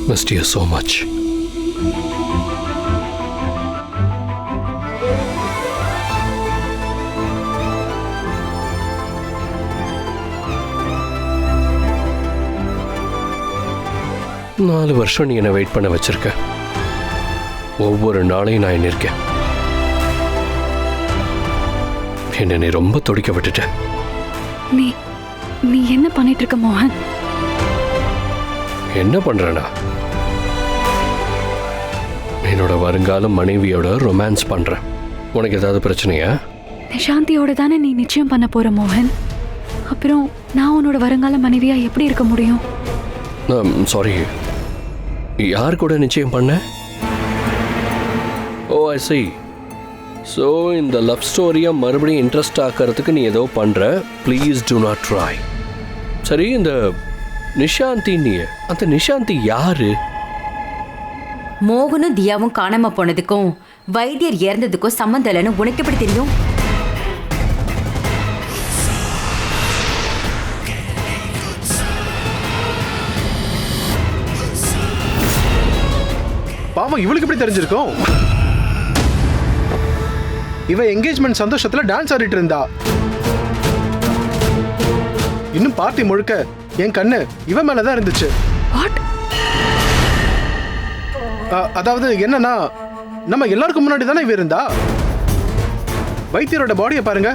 Missed you so much. நாலு வருஷம் நீ என்னை வெயிட் பண்ண வச்சிருக்க. ஒவ்வொரு நாளையும் நான் என்ன இருக்கேன். என்ன நீ ரொம்ப துடிக்க விட்டுட்ட. நீ நீ என்ன பண்ணிட்டு இருக்க மோகன்? என்ன பண்றேனா? என்னோட வருங்கால மனைவியோட ரொமான்ஸ் பண்றேன். உனக்கு ஏதாவது பிரச்சனையா? நிஷாந்தியோட தானே நீ நிச்சயம் பண்ண போற மோகன். அப்புறம் நான் உன்னோட வருங்கால மனைவியா எப்படி இருக்க முடியும்? சாரி, யார் கூட நிச்சயம் பண்ண? ஓ ஐ see. ஸோ இந்த லவ் ஸ்டோரியை மறுபடியும் இன்ட்ரெஸ்ட் ஆக்கிறதுக்கு நீ ஏதோ பண்ற. Please do not try. சரி, இந்த நிஷாந்தி, நீ அந்த நிஷாந்தி யாரு? மோகனும் தியாவும் காணாம போனதுக்கும் வைத்தியர் இறந்ததுக்கும் சம்மந்தம் இல்லைன்னு உனக்கு எப்படி தெரியும்? பாவம், இவளுக்கு எப்படி தெரிஞ்சிருக்கும்? இவ என்கேஜ்மெண்ட் சந்தோஷத்துல டான்ஸ் ஆடிட்டு இருந்தா. இன்னும் பார்ட்டி முழுக்க என் கண்ணு இவ மேலதான் இருந்துச்சு. அதாவது என்னன்னா, நம்ம எல்லாருக்கும் முன்னாடி தானே இவ இருந்தா. வைத்தியரோட பாடியை பாருங்க.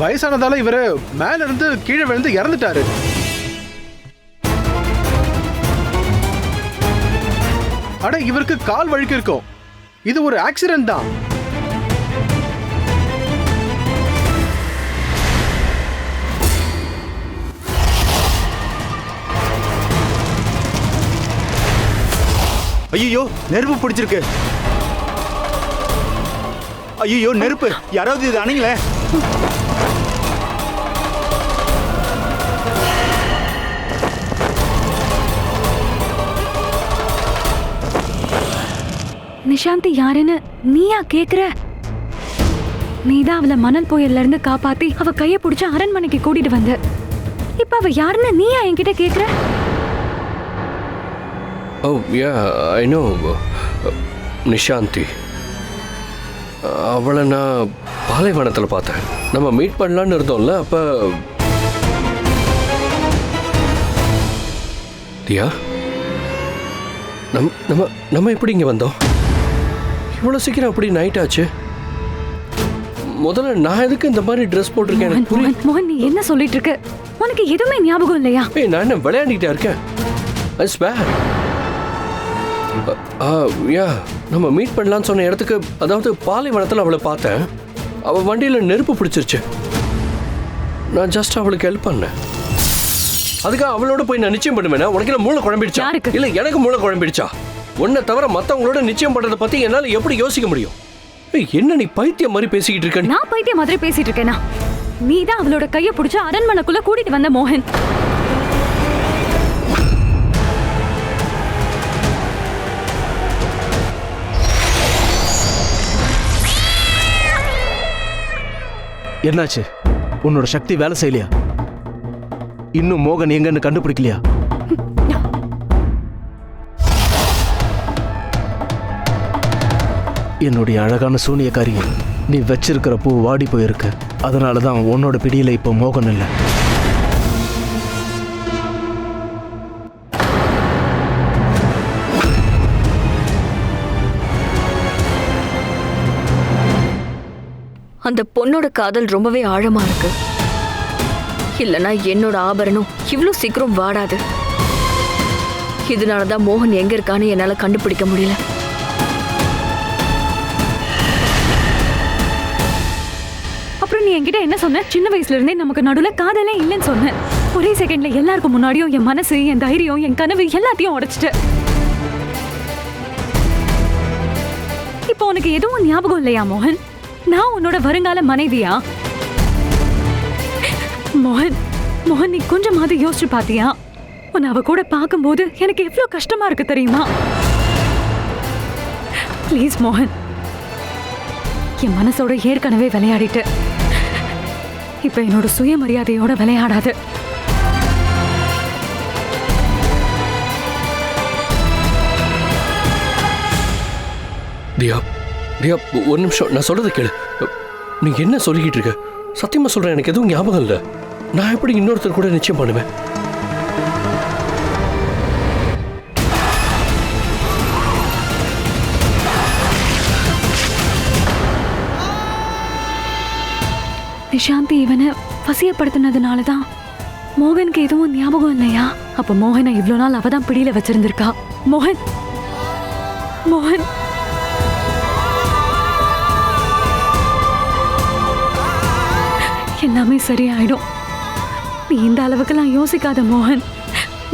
வயசானதால இவரு மேல இருந்து கீழே விழுந்து இறந்துட்டாரு. அட, இவருக்கு கால் வழுக்கி இருக்கும். இது ஒரு ஆக்சிடென்ட் தான். ஐயோ, நெருப்பு பிடிச்சிருக்கு. ஐயோ, நெருப்பு! யாராவது இது அணைங்களே. நிஷாந்தி யாருன்னு நீயா கேக்குற? நீதான் அவளை மணல் புயல்ல இருந்து காப்பாத்தி அவ கைய பிடிச்சு அரண்மனைக்கு கூட்டிட்டு வந்த. இப்ப அவ யாருன்னு நீயா என்கிட்ட கேக்குற? ஓ யா, ஐ நோ. நிஷாந்தி, அவளை நான் பாலைவனத்தில் பார்த்தேன். நம்ம மீட் பண்ணலான்னு இருந்தோம்ல, அப்போ தியா, நம்ம நம்ம எப்படி இங்கே வந்தோம்? இவ்வளோ சீக்கிரம் அப்படி நைட் ஆச்சு. முதல்ல நான் எதுக்கு இந்த மாதிரி ட்ரெஸ் போட்டிருக்கேன் எனக்கு புரியல. மோகன், நீ என்ன சொல்லிட்டு இருக்க? உனக்கு எதுவுமே ஞாபகம் இல்லையா? ஏய், நான் என்ன விளையாடிக்கிட்டே இருக்கேன்? I swear. யா, நம்ம மீட் பண்ணலான்னு சொன்ன இடத்துக்கு, அதாவது பாலைவனத்தில் அவளை பார்த்தேன். அவள் வண்டியில் நெருப்பு பிடிச்சிருச்சு. நான் ஜஸ்ட் அவளுக்கு ஹெல்ப் பண்ணேன். அதுக்காக அவளோட போய் நான் நிச்சயம் பண்ணுவேன். உனக்கு என்ன மூளை குழம்பிடுச்சா? இல்லை, எனக்கு மூளை குழம்பிடுச்சா? உன்னை தவிர மற்றவங்களோட நிச்சயம் பண்ணுறதை பற்றி என்னால் எப்படி யோசிக்க முடியும்? என்ன நீ பைத்தியம் மாதிரி பேசிக்கிட்டு இருக்க? நான் பைத்தியம் மாதிரி பேசிட்டு இருக்கேனா? நீ தான் அவளோட கையை பிடிச்சு அரண்மனைக்குள்ள கூட்டிட்டு வந்த மோகன். என்னாச்சு? உன்னோட சக்தி வேலை செய்யலையா? இன்னும் மோகன் எங்கன்னு கண்டுபிடிக்கலையா? என்னுடைய அழகான சூனியக்காரியை, நீ வச்சிருக்கிற பூ வாடி போயிருக்கு. அதனாலதான் உன்னோட பிடியில இப்போ மோகன் இல்லை. அந்த பொண்ணோட காதல் ரொம்பவே ஆழமா இருக்கு. இல்லனா என்னோட ஆபரணம் இவ்ளோ சீக்கிரம் வாடாது. இதனாலதான் மோகன் எங்க இருக்கான்னு என்னால கண்டுபிடிக்க முடியல. அப்புறம் நீ என்கிட்ட என்ன சொன்ன? சின்ன வயசுல இருந்தே நமக்கு நடுவுல காதலே இல்லைன்னு சொன்ன. ஒரே செகண்ட்ல எல்லாருக்கும் முன்னாடியும் என் மனசு, என் தைரியம், என் கனவு எல்லாத்தையும் உடைச்சிட்ட. இப்போ உனக்கு எதுவும் ஞாபகம் இல்லையா மோகன்? நான் உன்னோட வருங்கால மனைவியா? மோகன், மோகன், நீ கொஞ்சமாவது யோசிச்சு பாத்தியா? உன்னை அவ கூட பார்க்கும்போது எனக்கு எவ்வளவு கஷ்டமா இருக்கு தெரியுமா? ப்ளீஸ் மோகன், என் மனசோட ஏற்கனவே விளையாடிட்டு இப்ப என்னோட சுயமரியாதையோட விளையாடாது. தியா தியா, ஒரு நிமிஷம், நான் சொல்றது கேளு. நீ என்ன சொல்லிக்கிட்டு இருக்க? சத்தியமா சொல்றேன், எனக்கு எதுவும் ஞாபகம் இல்லை. நான் எப்படி இன்னொருத்தர் கூட நிச்சயம் பண்ணுவேன்? நிஷாந்தி இவனை வசியப்படுத்தினதுனால தான் மோகனுக்கு எதுவும் ஞாபகம் இல்லையா? அப்ப மோகனை இவ்வளோ நாள் அவ தான் பிடியில வச்சிருந்திருக்கா. மோகன் மோகன் எல்லாமே சரியாயிடும். நீ இந்த அளவுக்கெல்லாம் யோசிக்காத மோகன்.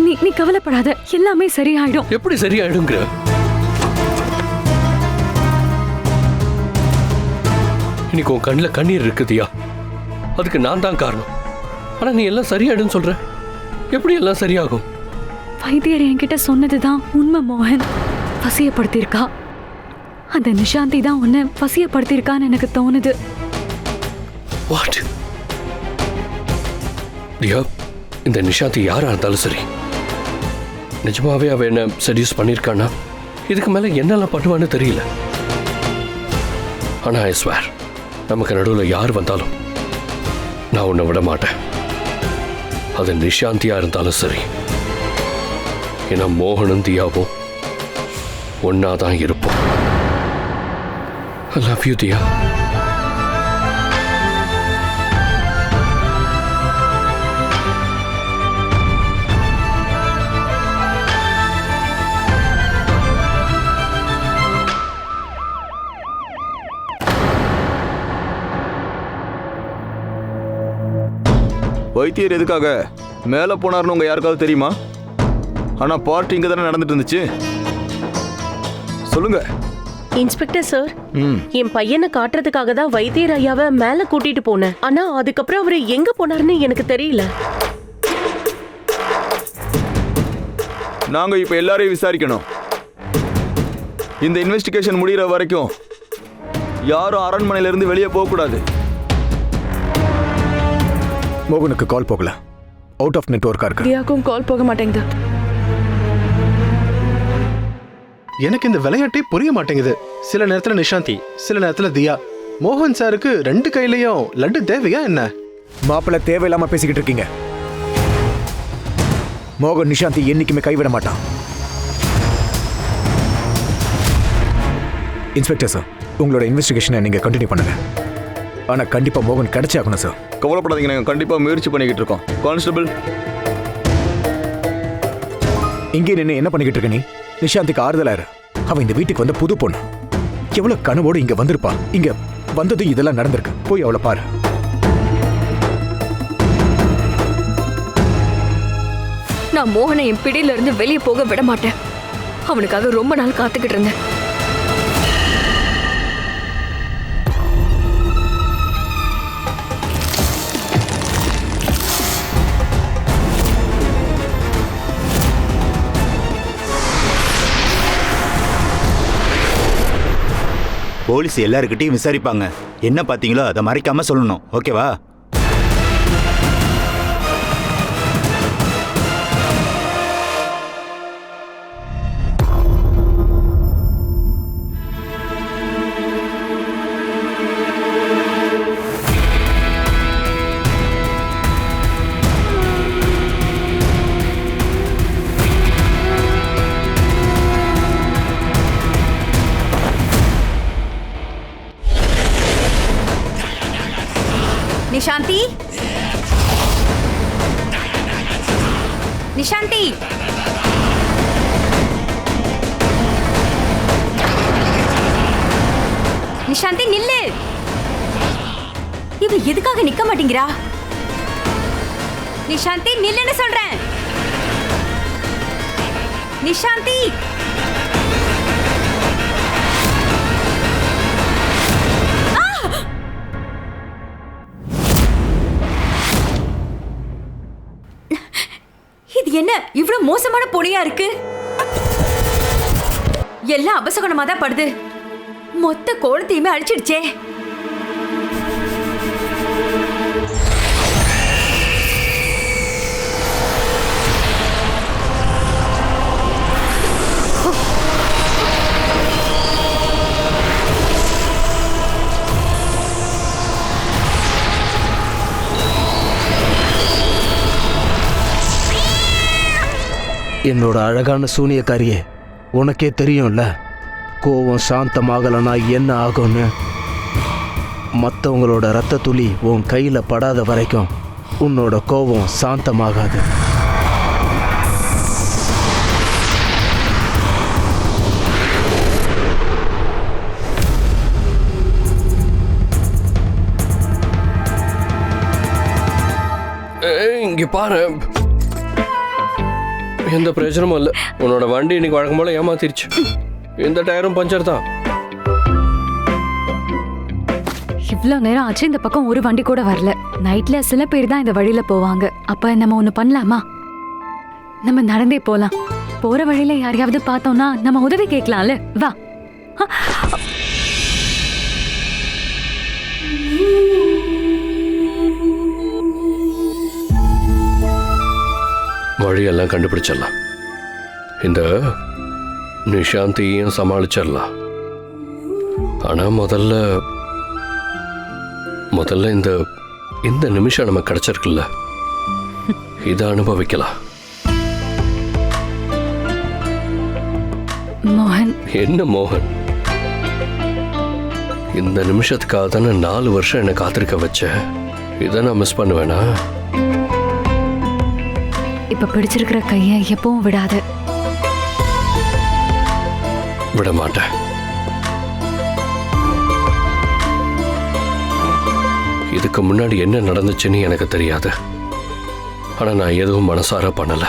நீ கவலைப்படாத, எல்லாமே சரியாயிடும். எப்படி சரியாயிடுங்கிற? இன்னைக்கு உன் கண்ணில் கண்ணீர் இருக்கு தியா, அதுக்கு நான் தான் காரணம். ஆனா நீ எல்லாம் சரியாயிடுன்னு சொல்ற. எப்படி எல்லாம் சரியாகும்? வைத்தியர் என்கிட்ட சொன்னதுதான் உண்மை மோகன். வசியப்படுத்தியிருக்கா. அந்த நிஷாந்தி தான் உன்னை வசியப்படுத்தியிருக்கான்னு எனக்கு தோணுது. வாட்? தியா, இந்த நிஷாந்தி யாரா இருந்தாலும் சரி, நிஜமாவே அவ என்ன செடியூஸ் பண்ணியிருக்கானா? இதுக்கு மேல என்னெல்லாம் பண்ணுவான்னு தெரியல. ஆனா ஐ ஸ்வேர், நமக்கு நடுவில் யார் வந்தாலும் நான் உன்னை விட மாட்டேன். அது நிஷாந்தியா இருந்தாலும் சரி. ஏன்னா மோகனும் தியாவும் ஒன்னாதான் இருப்போம். I love you, தியா. வைத்தியர் எதுக்காக மேலே போனார்னு உங்க யாருக்காவது தெரியுமா? ஆனா பார்ட்டி இங்க தானே நடந்துட்டு இருந்துச்சு. சொல்லுங்க. இன்ஸ்பெக்டர் சார், என் பையனை காட்டுறதுக்காக தான் வைத்தியர் ஐயாவை மேல கூட்டிட்டு போனேன். ஆனா அதுக்கப்புறம் அவரு எங்க போனாருன்னு எனக்கு தெரியல. நாங்க இப்ப எல்லாரையும் விசாரிக்கணும். இந்த இன்வெஸ்டிகேஷன் முடிகிற வரைக்கும் யாரும் அரண்மனையில இருந்து வெளியே போக கூடாது. மோகனுக்கு கால் போகல, அவுட் ஆஃப் நெட்வொர்க்கா இருக்கு. தியாக்கும் கால் போக மாட்டேங்குது. எனக்கு இந்த விளையாட்டே புரிய மாட்டேங்குது. சில நேரத்துல நிஷாந்தி, சில நேரத்துல தியா. மோகன் சாருக்கு ரெண்டு கையிலயும் லட்டு தேவையா என்ன? மாப்பிள்ள தேவையில்லாம பேசிக்கிட்டு இருக்கீங்க. மோகன் நிஷாந்தி என்னைக்குமே கைவிட மாட்டான். இன்ஸ்பெக்டர் சார், உங்களோட இன்வெஸ்டிகேஷனை நீங்க கண்டினியூ பண்ணுங்க. ஆனா கண்டிப்பா மோகன் கிடைச்சே ஆகணும் சார். கவலைப்படாதீங்க, நாங்கள் கண்டிப்பா முயற்சி பண்ணிக்கிட்டு இருக்கோம். கான்ஸ்டபிள், இங்கே நின்று என்ன பண்ணிக்கிட்டு இருக்க நீ? நிஷாந்திக்கு ஆறுதலாரு. அவன் இந்த வீட்டுக்கு வந்த புது பொண்ணு. எவ்வளவு கனவோடு இங்க வந்திருப்பா. இங்க வந்ததும் இதெல்லாம் நடந்திருக்கு. போய் அவளை பாரு. நான் மோகனை என் பிடியில இருந்து வெளியே போக விட மாட்டேன். அவனுக்காக ரொம்ப நாள் காத்துக்கிட்டு இருந்தேன். போலீஸ் எல்லாருக்கிட்டையும் விசாரிப்பாங்க. என்ன பார்த்தீங்களோ அதை மறைக்காம சொல்லணும். ஓகேவா? நிஷாந்தி, நிஷாந்தி, நிஷாந்தி நில்லு. இவ எதுக்காக நிக்க மாட்டேங்கிறா? நிஷாந்தி நில்லுன்னு சொல்றேன். நிஷாந்தி, இது என்ன இவ்வளவு மோசமான பொடியா இருக்கு? எல்லாம் அபசகுணமா தான் படுது. மொத்த கோலத்தையுமே அழிச்சிடுச்சே. என்னோட அழகான சூனியக்காரியே, உனக்கே தெரியும்ல கோவம் சாந்தமாகலனா என்ன ஆகும்னு. மற்றவங்களோட ரத்த துளி உன் கையில் படாத வரைக்கும் உன்னோட கோபம் சாந்தமாகாது. இங்க பாரு, எந்த பிரயோஜனமும் இல்லை. உன்னோட வண்டி இன்னைக்கு வழக்கம் போல ஏமாத்திருச்சு. இந்த டயரும் பஞ்சர் தான். இவ்வளோ நேரம் ஆச்சு, இந்த பக்கம் ஒரு வண்டி கூட வரல. நைட்ல சில பேர் தான் இந்த வழியில போவாங்க. அப்ப நம்ம ஒண்ணு பண்ணலாமா? நம்ம நடந்தே போலாம். போற வழியில யாரையாவது பார்த்தோம்னா நம்ம உதவி கேட்கலாம்ல. வா. வழியெல்லாம் கண்டுபிடிச்சிடலாம். இந்த நிஷாந்தியையும் சமாளிச்சிடலாம். ஆனா முதல்ல இந்த இந்த நிமிஷம் நமக்கு கிடைச்சிருக்குல்ல, இதை அனுபவிக்கலாம். மோகன். என்ன மோகன்? இந்த நிமிஷத்துக்காக தானே 4 வருஷம் என்னை காத்திருக்க வச்ச. இதை நான் மிஸ் பண்ணுவேனா? இப்ப பிடிச்சிருக்கிற கைய எப்பவும் விடாது. விட மாட்டேன். இதுக்கு முன்னாடி என்ன நடந்துச்சுன்னு எனக்கு தெரியாது. ஆனா நான் எதுவும் மனசார பண்ணல.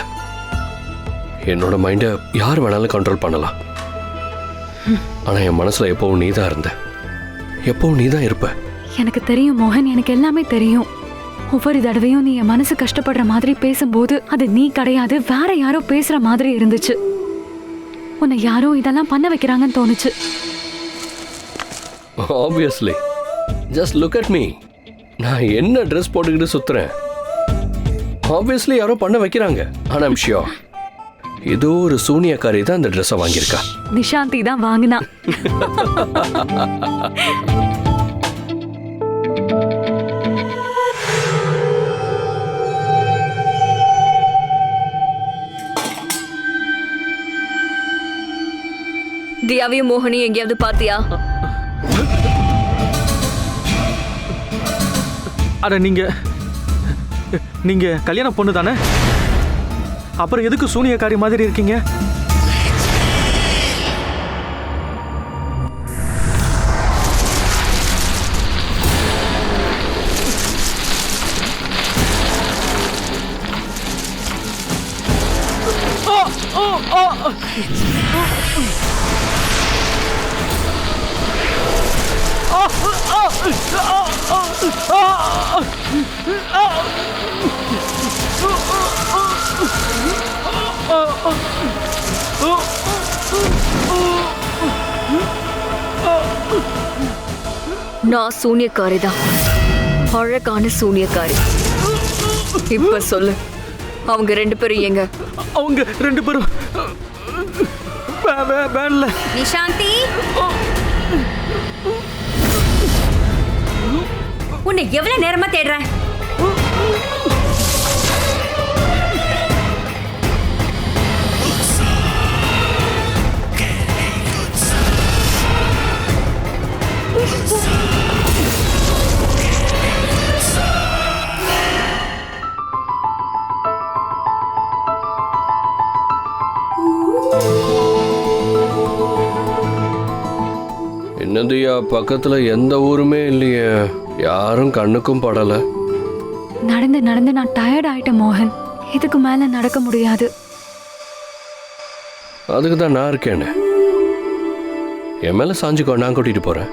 என்னோட மைண்டை யார் வேணாலும் கண்ட்ரோல் பண்ணலாம். ஆனா என் மனசுல எப்பவும் நீதான் இருந்த, எப்பவும் நீதான் இருப்ப. எனக்கு தெரியும் மோகன், எனக்கு எல்லாமே தெரியும். ஒவ்வொரு தடவையும் நீ என் மனசு கஷ்டப்படுற மாதிரி பேசும்போது அது நீ கிடையாது, வேற யாரோ பேசுற மாதிரி இருந்துச்சு. உன்னை யாரோ இதெல்லாம் பண்ண வைக்கிறாங்கன்னு தோணுச்சு. Obviously. Just look at me. நான் என்ன ட்ரெஸ் போட்டுக்கிட்டு சுத்துறேன். ஆப்வியஸ்லி யாரோ பண்ண வைக்கிறாங்க. ஆனா ஐம் ஷியோர் ஏதோ ஒரு சூனியக்காரி தான் இந்த ட்ரெஸ்ஸை வாங்கியிருக்கா. நிஷாந்தி தான் வாங்கினா. தியாவையும் மோகனையும் எங்கேயாவது பாத்தியா? அட நீங்க கல்யாண பொண்ணு தானே? அப்புறம் எதுக்கு சூனியக்காரி மாதிரி இருக்கீங்க? நான் சூனியக்காரி தான், அழகான சூனியக்காரி. இப்ப சொல்லு, அவங்க 2 பேரும் எங்க? அவங்க 2 பேரும் வேன்ல. நிஷாந்தி, உன்னை எவ்வளவு நேரமா தேடுறேன். என்னதுயா, பக்கத்துல எந்த ஊருமே இல்லையே, யாரும் கண்ணுக்கும் படல. நடந்து நடந்து நான் டயர்ட் ஆயிட்டேன் மோகன். இதுக்கு மேல நடக்க முடியாது. அதுக்கு தான் நான் இருக்கேன்னு. என் மேல சாஞ்சுக்கோ, நான் கூட்டிட்டு போறேன்.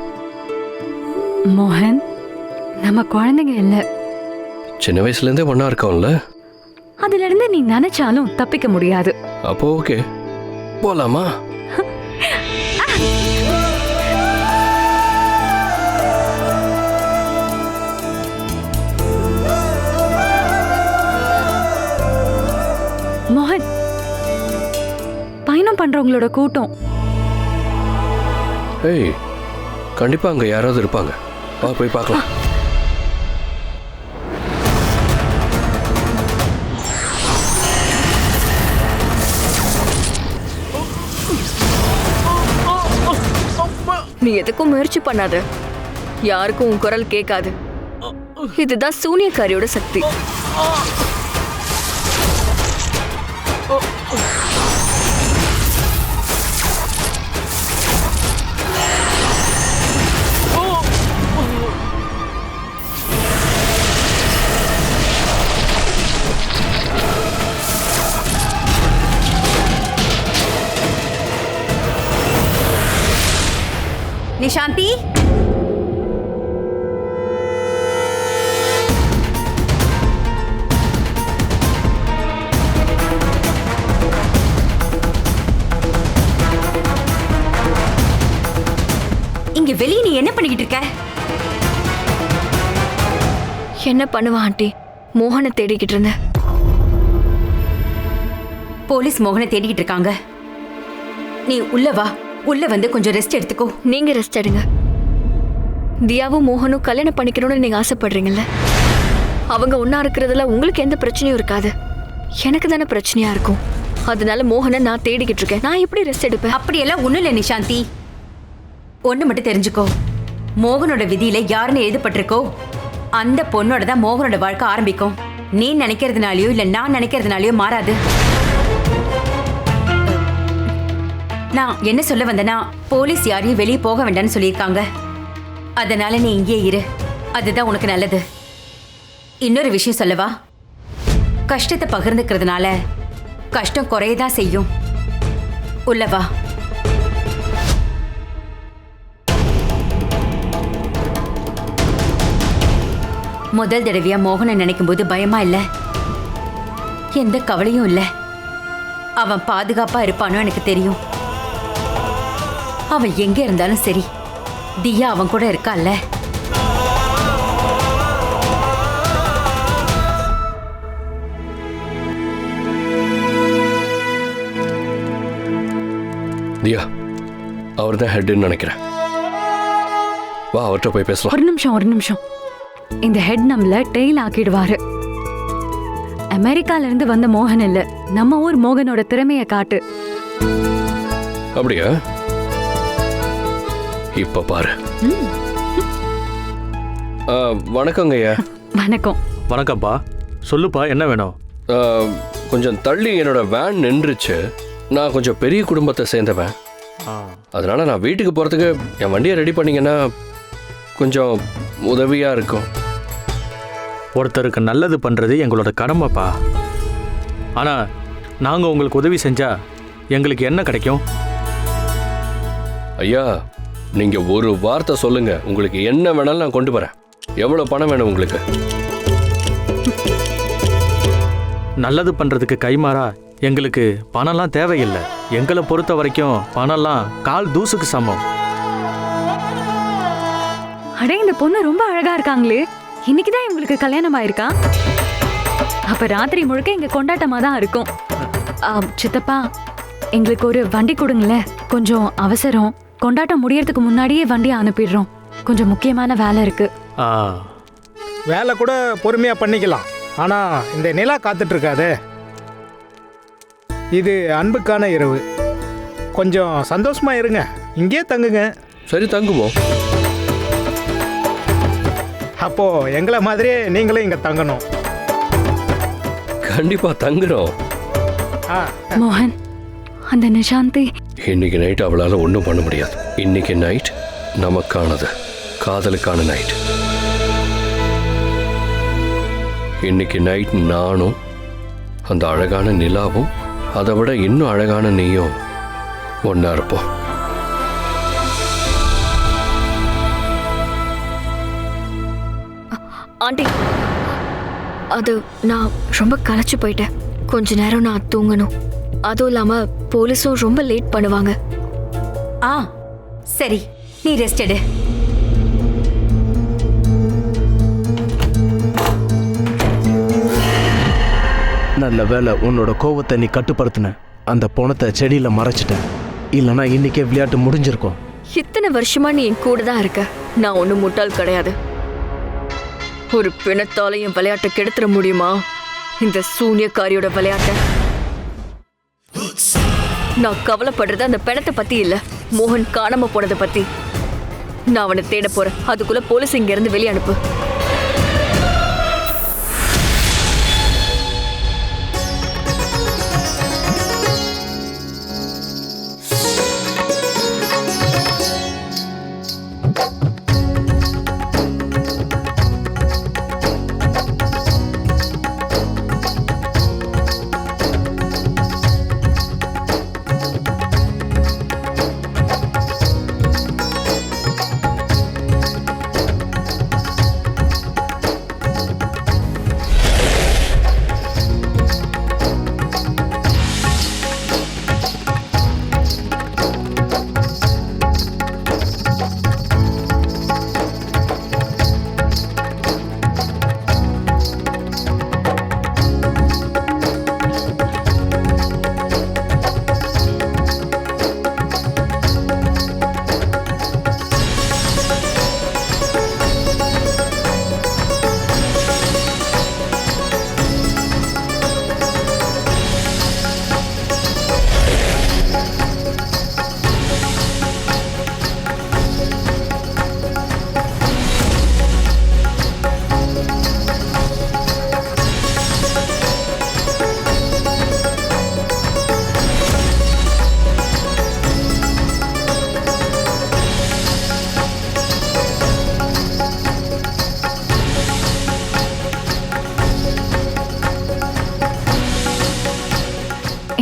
மோகன், நம்ம குழந்தைங்க இல்ல. சின்ன வயசுல இருந்தே ஒண்ணா இருக்கோம்ல. அதுல இருந்து நீ நினைச்சாலும் தப்பிக்க முடியாது. அப்போ ஓகே, போலாமா? மோகன், பயணம் பண்றவங்களோட கூட்டம். ஏய், கண்டிப்பா அங்க யாராவது இருப்பாங்க. வா போய் பார்க்கலாம். முயற்சி பண்ணாத. யாருக்கும் உன் குரல் கேட்காது. இதுதான் சூனியக்காரியோட சக்தி. நிஷாந்தி, இங்க வெளியே நீ என்ன பண்ணிக்கிட்டு இருக்க? என்ன பண்ணுவா ஆண்டி? மோகனை தேடிக்கிட்டு இருந்தேன். போலீஸ் மோகனை தேடிக்கிட்டு இருக்காங்க. நீ உள்ள வா. உள்ள வந்து கொஞ்சம் ரெஸ்ட் எடுத்துக்கோ. நீங்க ரெஸ்ட் எடுங்க. தியாவும் மோகனும் கல்யாணம் பண்ணிக்கணும்னு நீங்க ஆசைப்படுறீங்கல்ல? அவங்க ஒன்னா இருக்கிறதுல உங்களுக்கு எந்த பிரச்சனையும் இருக்காது. எனக்கு தானே பிரச்சனையா இருக்கும். அதனால மோகனை நான் தேடிக்கிட்டு இருக்கேன். நான் எப்படி ரெஸ்ட் எடுப்பேன்? அப்படியெல்லாம் ஒண்ணும் இல்லை நிஷாந்தி. ஒண்ணு மட்டும் தெரிஞ்சுக்கோ, மோகனோட விதியில யாருன்னு எழுதப்பட்டிருக்கோ அந்த பொண்ணோட தான் மோகனோட வாழ்க்கை ஆரம்பிக்கும். நீ நினைக்கிறதுனாலயோ இல்ல நான் நினைக்கிறதுனாலயோ மாறாது. நான் என்ன சொல்ல வந்தேன்னா, போலீஸ் யாரையும் வெளியே போக வேண்டாம்னு சொல்லியிருக்காங்க. அதனால நீ இங்கே இரு. அதுதான் உனக்கு நல்லது. இன்னொரு விஷயம் சொல்லவா? கஷ்டத்தை பகிர்ந்துக்கிறதுனால கஷ்டம் குறையதான் செய்யும். உள்ளவா. முதல் தடவையா மோகனை நினைக்கும் போது பயமா இல்ல, எந்த கவலையும் இல்ல. அவன் பாதுகாப்பா இருப்பானோ எனக்கு தெரியும். அவன் எங்க இருந்தாலும் சரி, தியா அவன் கூட இருக்கால்ல. தியா, அவர் தான் ஹெட்னு நினைக்கிறேன். வா, அவர்கிட்ட போய் பேசலாம். ஒரு நிமிஷம். இந்த ஹெட் நம்மள டெய்ல் ஆக்கிடுவாரு. அமெரிக்கால இருந்து வந்த மோகன் இல்ல, நம்ம ஊர் மோகனோட திறமையை காட்டு. அப்படியா? இப்ப பாரு. வணக்கங்க ஐயா. வணக்கம். வணக்கம்ப்பா. சொல்லுப்பா, என்ன வேணும்? கொஞ்சம் தள்ளி என்னோட வேன் நின்றுச்சு. நான் கொஞ்சம் பெரிய குடும்பத்தை சேர்ந்தவன். அதனால நான் வீட்டுக்கு போறதுக்கு என் வண்டியை ரெடி பண்ணீங்கன்னா கொஞ்சம் உதவியா இருக்கும். ஒருத்தருக்கு நல்லது பண்றது எங்களோட கடமைப்பா. ஆனா நாங்க உங்களுக்கு உதவி செஞ்சா எங்களுக்கு என்ன கிடைக்கும்? ஐயா, நீங்க ஒரு வார்த்தை சொல்லுங்க, உங்களுக்கு என்ன வேணாலும் நான் கொண்டு வரேன். எவ்வளவு பணம் வேணும் உங்களுக்கு? நல்லது பண்றதுக்கு கைமாறா எங்களுக்கு பணம்லாம் தேவையில்லை. எங்களை பொறுத்த வரைக்கும் பணம்லாம் கால் தூசுக்கு சமம். அடே, இந்த பொண்ணு ரொம்ப அழகா இருக்காங்களே. இன்னைக்குதான் இவங்களுக்கு கல்யாணம் ஆயிருக்கா? அப்ப ராத்திரி முழுக்க இங்க கொண்டாட்டமா தான் இருக்கும். சித்தப்பா, எங்களுக்கு ஒரு வண்டி கொடுங்களேன். கொஞ்சம் அவசரம். கொண்டாட்டம் முடியறதுக்கு முன்னாடியே வண்டியை அனுப்பிடுறோம். கொஞ்சம் முக்கியமான வேலை இருக்கு. வேலை கூட பொறுமையா பண்ணிக்கலாம். ஆனா இந்த நிலா காத்துட்டு இருக்காது. இது அன்புக்கான இரவு. கொஞ்சம் சந்தோஷமா இருங்க. இங்கே தங்குங்க. சரி, தங்குவோம். அப்போ எங்களை மாதிரியே நீங்களும் இங்க தங்கணும். கண்டிப்பா தங்குறோம். மோகன், அந்த நிஷாந்தி இன்னைக்கு நைட் அவளால ஒன்றும் பண்ண முடியாது. இன்னைக்கு நைட் நமக்கானது, காதலுக்கான நைட். இன்னைக்கு நைட் நானும் அந்த அழகான நிலாவும் அதை விட இன்னும் அழகான நீயும் ஒன்னா இருப்போம். ஆண்டி, அது நான் ரொம்ப களைச்சு போயிட்டேன். கொஞ்ச நேரம் நான் தூங்கணும். அதுவும் இல்லாம போலீஸும் ரொம்ப லேட் பண்ணுவாங்க. சரி, நீ ரெஸ்ட் எடு. நல்ல வேலை உன்னோட கோவத்தை நீ கட்டுப்படுத்தின. அந்த பணத்தை செடியில மறைச்சிட்ட. இல்லைன்னா இன்னைக்கே விளையாட்டு முடிஞ்சிருக்கும். இத்தனை வருஷமா நீ என் கூட தான் இருக்க. நான் ஒன்றும் முட்டாள் கிடையாது. ஒரு பிணத்தாலையும் விளையாட்டை கெடுத்துட முடியுமா? இந்த சூனியக்காரியோட விளையாட்டை. நான் கவலைப்படுறது அந்த பிணத்தை பத்தி இல்ல, மோகன் காணாம போனதை பத்தி. நான் அவனை தேட போறேன். அதுக்குள்ள போலீஸ் இங்க இருந்து வெளியே அனுப்பு.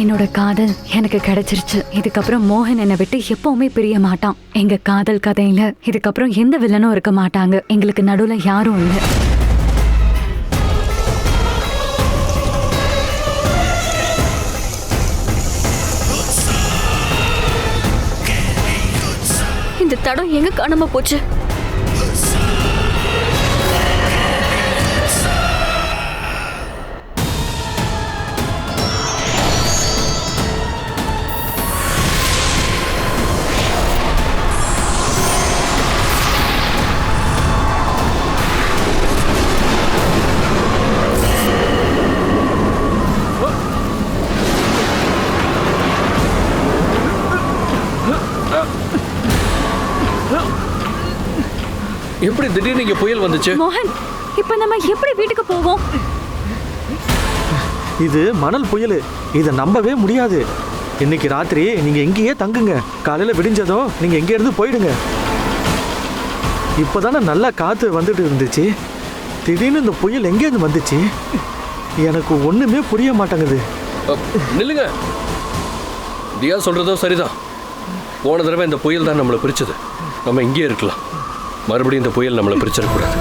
என்னோட காதல் எனக்கு கிடைச்சிருச்சு. இதுக்கப்புறம் மோகன் என்னை விட்டு எப்பவுமே பிரிய மாட்டான். எங்க காதல் கதையில இதுக்கப்புறம் எந்த வில்லனும் இருக்க மாட்டாங்க. எங்களுக்கு நடுவுல யாரும் இல்லை. இந்த தடம் எங்க காணாம போச்சு? எப்படி திடீர்னு இங்க புயல் வந்துச்சு? மோகன், இப்ப நம்ம எப்படி வீட்டுக்கு போவோம்? இது மணல் புயல். இதை நம்பவே முடியாது. இன்னைக்கு ராத்திரி நீங்க எங்கேயே தங்குங்க. காலையில விடிஞ்சதும் நீங்க எங்கே இருந்து போயிடுங்க. இப்போதானே நல்லா காத்து வந்துட்டு இருந்துச்சு. திடீர்னு இந்த புயல் எங்கேருந்து வந்துச்சு? எனக்கு ஒண்ணுமே புரிய மாட்டேங்குது. நில்லுங்க. தியா சொல்றதும் சரிதான். போன தடவை இந்த புயல் தான் நம்மளை பிரிச்சது. நம்ம இங்கே இருக்கலாம். மறுபடியும் இந்த புயல் நம்மளை பிரிச்சிடக்கூடாது.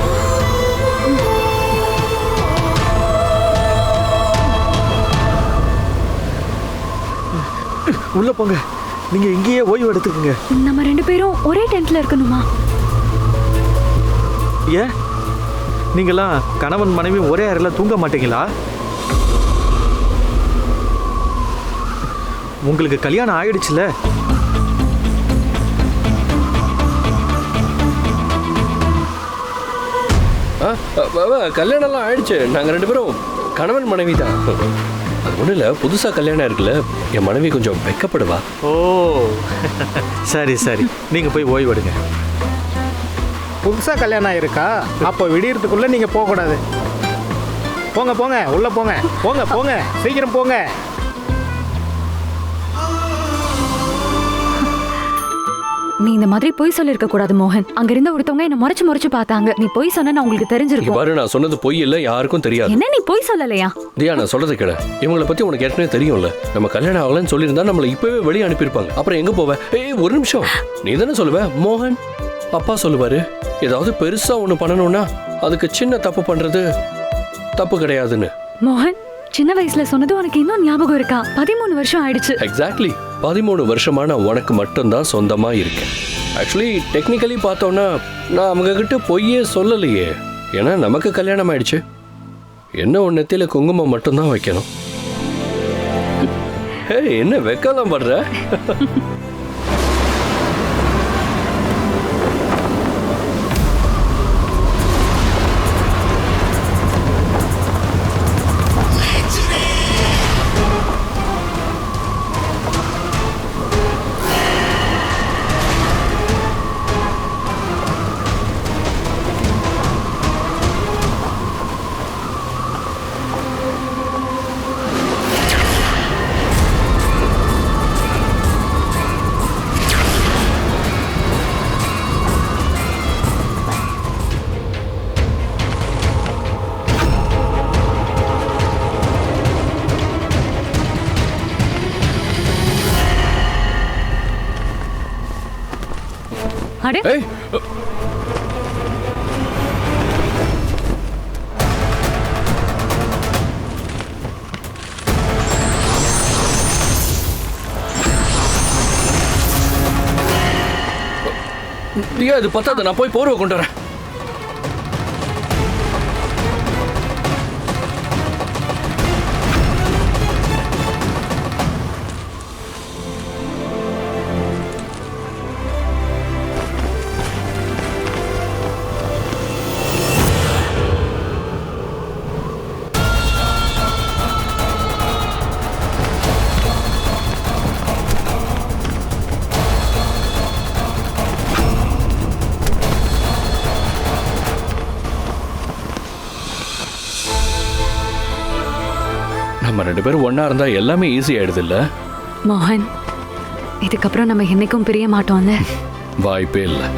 உள்ள போங்க. நீங்க இங்கேயே ஓய்வு எடுத்துக்கங்க. நம்ம 2 பேரும் ஒரே டென்ட்ல இருக்கணுமா? ஏன் நீங்களாம் கணவன் மனைவி ஒரே அறையில் தூங்க மாட்டீங்களா? உங்களுக்கு கல்யாணம் ஆயிடுச்சுல? கல்யாணம்லாம் ஆயிடுச்சு. நாங்கள் 2 பேரும் கணவன் மனைவி தான். அது ஒன்றும் இல்லை, புதுசாக கல்யாணம் இருக்குல்ல, என் மனைவி கொஞ்சம் வெக்கப்படுவா. ஓ சரி சரி, நீங்கள் போய் ஓய்வெடுங்க. புதுசாக கல்யாணம் ஆயிருக்கா? அப்போ விடியறதுக்குள்ளே நீங்கள் போகக்கூடாது. போங்க போங்க, உள்ளே போங்க. போங்க போங்க, சீக்கிரம் போங்க. நீ இந்த மாதிரி பொய் சொல்லிருக்க கூடாது மோகன். அங்க இருந்த ஒருத்தவங்க என்ன முறைச்சு பார்த்தாங்க. நீ பொய் சொன்னா உங்களுக்கு தெரிஞ்சிருக்கும். பாரு, நான் சொன்னது பொய் இல்ல, யாருக்கும் தெரியாது. என்ன நீ பொய் சொல்லலையா? தியா, நான் சொல்றது கேளு. இவங்களை பத்தி உனக்கு ஏற்கனவே தெரியும்ல. நம்ம கல்யாணம் ஆகலன்னு சொல்லியிருந்தா நம்மள இப்பவே வெளியே அனுப்பியிருப்பாங்க. அப்புறம் எங்க போவ? ஒரு நிமிஷம், நீ தானே சொல்லுவ மோகன் அப்பா சொல்லுவாரு, ஏதாவது பெருசா ஒண்ணு பண்ணணும்னா அதுக்கு சின்ன தப்பு பண்றது தப்பு கிடையாதுன்னு. மோகன், சின்ன வயசுல சொன்னது உனக்கு இன்னும் ஞாபகம் இருக்கா? 13 வருஷம் ஆயிடுச்சு. எக்ஸாக்ட்லி 13 வருஷமா நான் உனக்கு மட்டும்தான் சொந்தமா இருக்கேன். ஆக்சுவலி டெக்னிக்கலி பார்த்தோன்னா நான் அவங்க கிட்ட பொய்யே சொல்லலையே. ஏன்னா நமக்கு கல்யாணம் ஆயிடுச்சு. என்ன ஒன்று நெத்தியில குங்குமம் மட்டும்தான் வைக்கணும். என்ன வெக்கலாம் படுற? அடே ஏய் தியா, இது பத்தாது, நான் போய் போர்வை கொண்டு வரேன். நம்ம 2 பேரும் ஒண்ணா இருந்தா எல்லாமே ஈஸி ஆயிடுது இல்ல? மோகன், இதுக்கப்புறம் நம்ம என்னைக்கும் பிரிய மாட்டோம்ல. வாய்ப்பே இல்லை.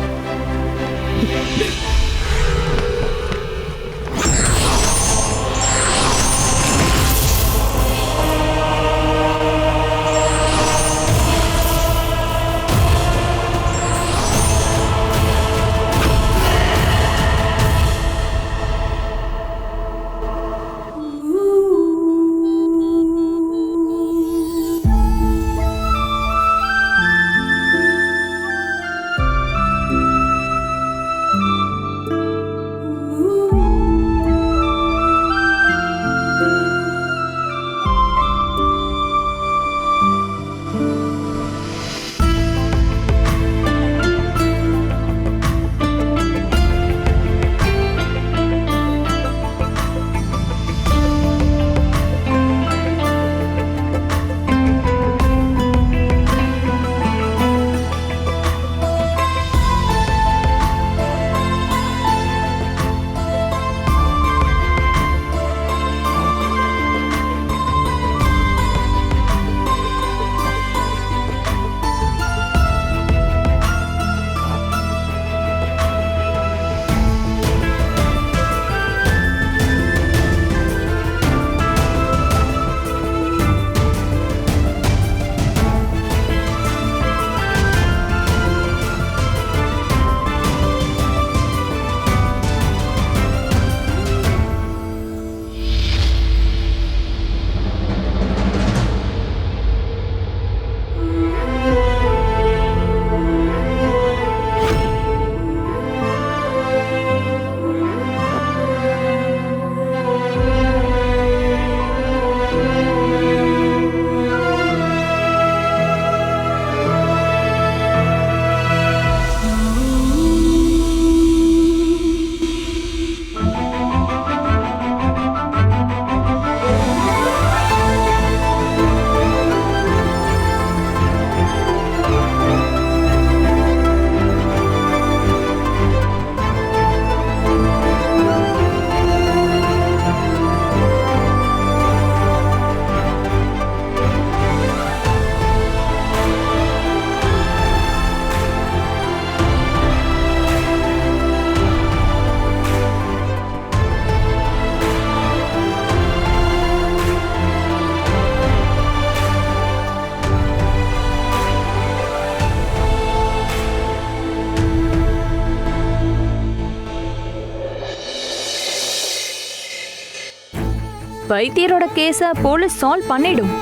வைத்தியரோட கேஸை போலீஸ் சால்வ் பண்ணிடும்.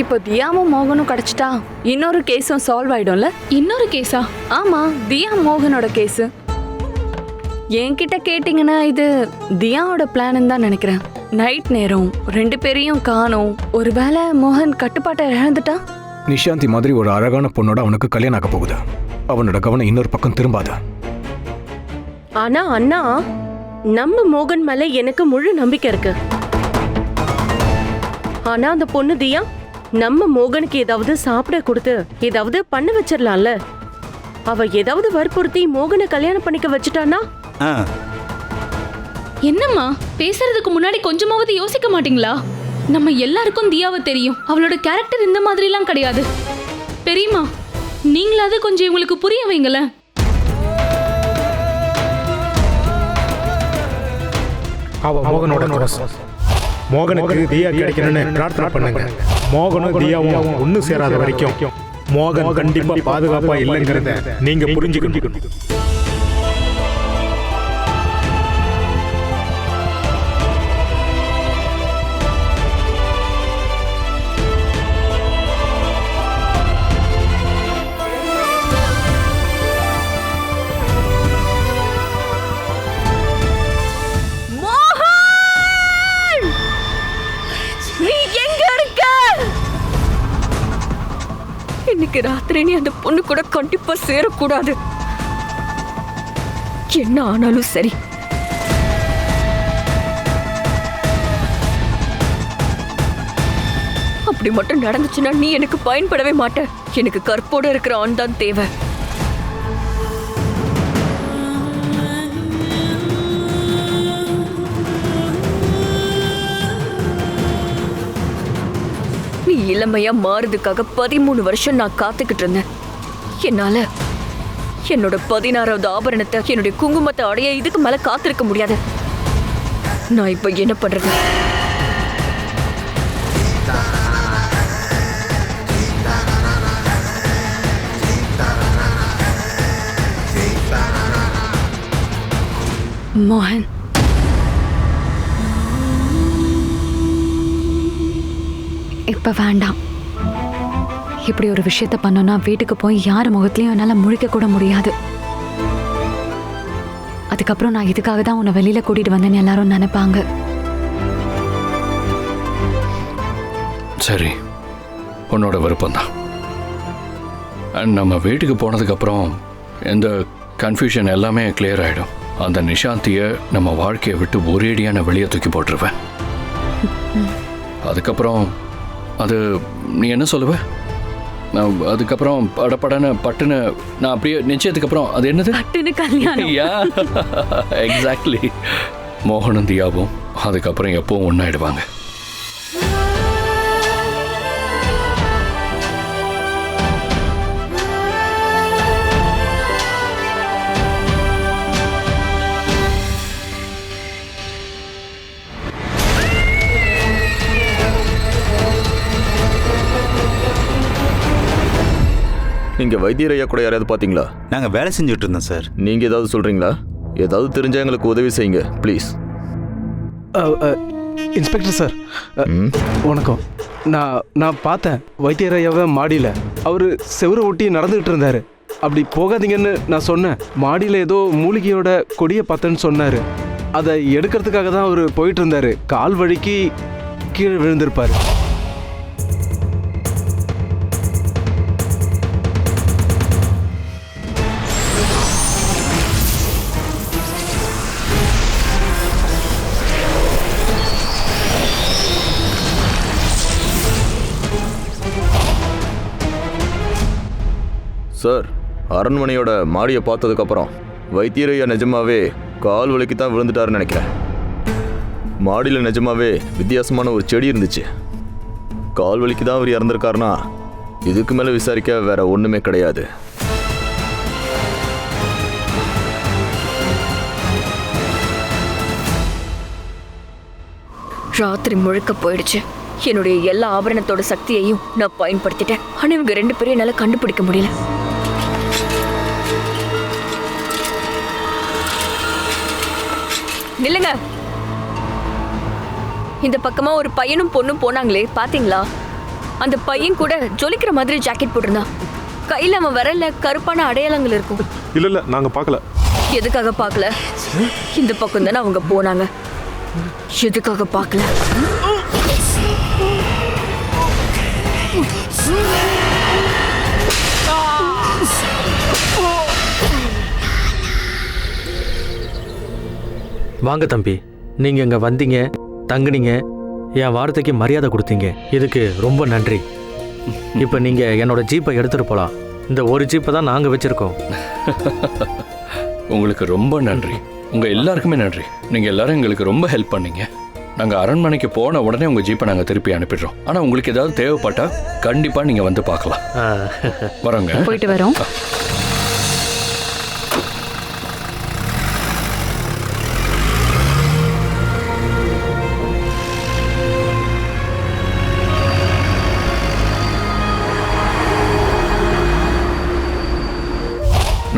இப்போ தியாவும் மோகனும் கிடைச்சிட்டா இன்னொரு கேஸும் சால்வ் ஆயிடும்ல. இன்னொரு கேஸா? ஆமா, தியா மோகனோட கேஸ். என்கிட்ட கேட்டிங்கன்னா இது தியாவோட பிளான் தான் நினைக்கிறேன். நைட் நேரம் 2 பேரையும் காணோம். ஒருவேளை மோகன் கட்டுப்பாட்டை இழந்துட்டா? நிஷாந்தி மாதிரி ஒரு அழகான பொண்ணோட அவனுக்கு கல்யாணம் ஆக போகுது. அவனோட கவனம் இன்னொரு பக்கம் திரும்பாத. ஆனா அண்ணா, நம்ம மோகன் மேல எனக்கு முழு நம்பிக்கை இருக்கு. ஆனா அந்த பொண்ணு தியா நம்ம மோகனுக்கு ஏதாவது சாப்பிட கொடுத்து ஏதாவது பண்ண வச்சிடலாம்ல. அவ ஏதாவது வற்புறுத்தி மோகனை கல்யாணம் பண்ணிக்க வச்சுட்டானா? என்னம்மா பேசுறதுக்கு முன்னாடி கொஞ்சமாவது யோசிக்க மாட்டீங்களா? நம்ம எல்லாருக்கும் தியாவை தெரியும். அவளோட கேரக்டர் இந்த மாதிரிலாம் கிடையாது. பெரியம்மா, நீங்களாவது கொஞ்சம் இவங்களுக்கு புரிய வைங்களேன். அவ மோகனோட ரோஸ். மோகனுக்கு தியா கிடைக்கணும்னு பிரார்த்தனை பண்ணுங்க. மோகனும் தியாவும் ஒன்று சேராத வரைக்கும் மோகன் கண்டிப்பா பாதுகாப்பா இல்லைங்கிறத நீங்க புரிஞ்சுக்கணும். இன்னைக்கு ராத்திரி நீ அந்த பொண்ணு கூட கண்டிப்பா சேரக்கூடாது. என்ன ஆனாலும் சரி. அப்படி மட்டும் நடந்துச்சுன்னா நீ எனக்கு பயன்படவே மாட்ட. எனக்கு கற்போட இருக்கிற ஆண் தான் தேவை. நீ இளமையா மாறுறதுக்காக 13 வருஷம் நான் காத்துக்கிட்டு இருந்தேன். என்னால என்னோட 16வது ஆபரணத்தை, என்னுடைய குங்குமத்தை அடைய இதுக்கு மேல காத்திருக்க முடியாது. நான் இப்ப என்ன பண்றது? மோகன், இப்ப வேண்டாம். இப்படி ஒரு விஷயத்த பண்ணோம்னா வீட்டுக்கு போய் யார் முகத்திலையும் என்னால முழிக்க கூட முடியாது. அதுக்கப்புறம் நான் இதுக்காக தான் உன்னை வெளியில கூட்டிட்டு வந்தேன்னு எல்லாரும் நினைப்பாங்க. சரி, உன்னோட விருப்பம்தான். நம்ம வீட்டுக்கு போனதுக்கு அப்புறம் எந்த கன்ஃபியூஷன் எல்லாமே கிளியர் ஆயிடும். அந்த நிஷாந்தியை நம்ம வாழ்க்கையை விட்டு ஒரேடியான வெளியே தூக்கி போட்டுருவேன். அதுக்கப்புறம் அது நீ என்ன சொல்லுவ? அதுக்கப்புறம் பட்டுன்னு நான் அப்படியே நிச்சயத்துக்கு அப்புறம் அது என்னது? பட்டுன்னு கல்யாணம். எக்ஸாக்ட்லி. மோகனும் தியாவும் அதுக்கப்புறம் எப்பவும் ஒன்றாயிடுவாங்க. நீங்க வைத்தியர் ஐயா கூட யாராவது பாத்தீங்களா? நாங்க வேலை செஞ்சுட்டு இருந்தோம் சார். நீங்க ஏதாவது சொல்றீங்களா? ஏதாவது தெரிஞ்சா எங்களுக்கு உதவி செய்யுங்க ப்ளீஸ். இன்ஸ்பெக்டர் சார், வணக்கம். நான் பார்த்தேன் வைத்தியர் ஐயாவை மாடியில். அவர் செவரை ஒட்டி நடந்துகிட்டு இருந்தார். அப்படி போகாதீங்கன்னு நான் சொன்னேன். மாடியில் ஏதோ மூலிகையோட கொடியை பார்த்தேன்னு சொன்னார். அதை எடுக்கிறதுக்காக தான் அவர் போயிட்டு இருந்தார். கால் வழிக்கு கீழே விழுந்திருப்பார். சார், அரண்மனையோட மாடியை பார்த்ததுக்கப்புறம் வைத்தியர் ஐயா நிஜமாவே கால் வலிக்கு தான் விழுந்துட்டாருன்னு நினைக்கிறேன். மாடியில் நிஜமாவே வித்தியாசமான ஒரு செடி இருந்துச்சு. கால் வலிக்கு தான் அவர் இறந்துருக்காருனா இதுக்கு மேலே விசாரிக்க வேற ஒன்றுமே கிடையாது. ராத்திரி முழுக்க போயிடுச்சு. என்னுடைய எல்லா ஆபரணத்தோட சக்தியையும் நான் பயன்படுத்திட்டேன். ஆனா இவங்க 2 பேரும் என்னால கண்டுபிடிக்க முடியல. நில்லுங்க. இந்த பக்கமா ஒரு பையனும் பொண்ணும் போனாங்களே, பாத்தீங்களா? அந்த பையன் கூட ஜொலிக்கிற மாதிரி ஜாக்கெட் போட்டிருந்தான். கையில அவன் விரல்ல கருப்பான அடையாளங்கள் இருக்கும். இல்ல நாங்க பார்க்கல. எதுக்காக பார்க்கல? இந்த பக்கம் தானே அவங்க போனாங்க. எதுக்காக பார்க்கல? வாங்க தம்பி, நீங்க இங்க வந்தீங்க, தங்குனீங்க, என் வார்த்தைக்கு மரியாதை கொடுத்தீங்க. இதுக்கு ரொம்ப நன்றி. இப்போ நீங்க என்னோட ஜீப்பை எடுத்துட்டு போலாம். இந்த ஒரு ஜீப்பை தான் நாங்க வச்சிருக்கோம். உங்களுக்கு ரொம்ப நன்றி. உங்க எல்லாருக்குமே நன்றி. நீங்க எல்லாரும் எங்களுக்கு ரொம்ப ஹெல்ப் பண்ணீங்க. நாங்க அரண்மனைக்கு போன உடனே உங்க ஜீப்பை நாங்க திருப்பி அனுப்பிடுறோம். ஆனா உங்களுக்கு ஏதாவது தேவைப்பட்டா கண்டிப்பா நீங்க வந்து பார்க்கலாம். வரோங்க. போயிட்டு வரோம்.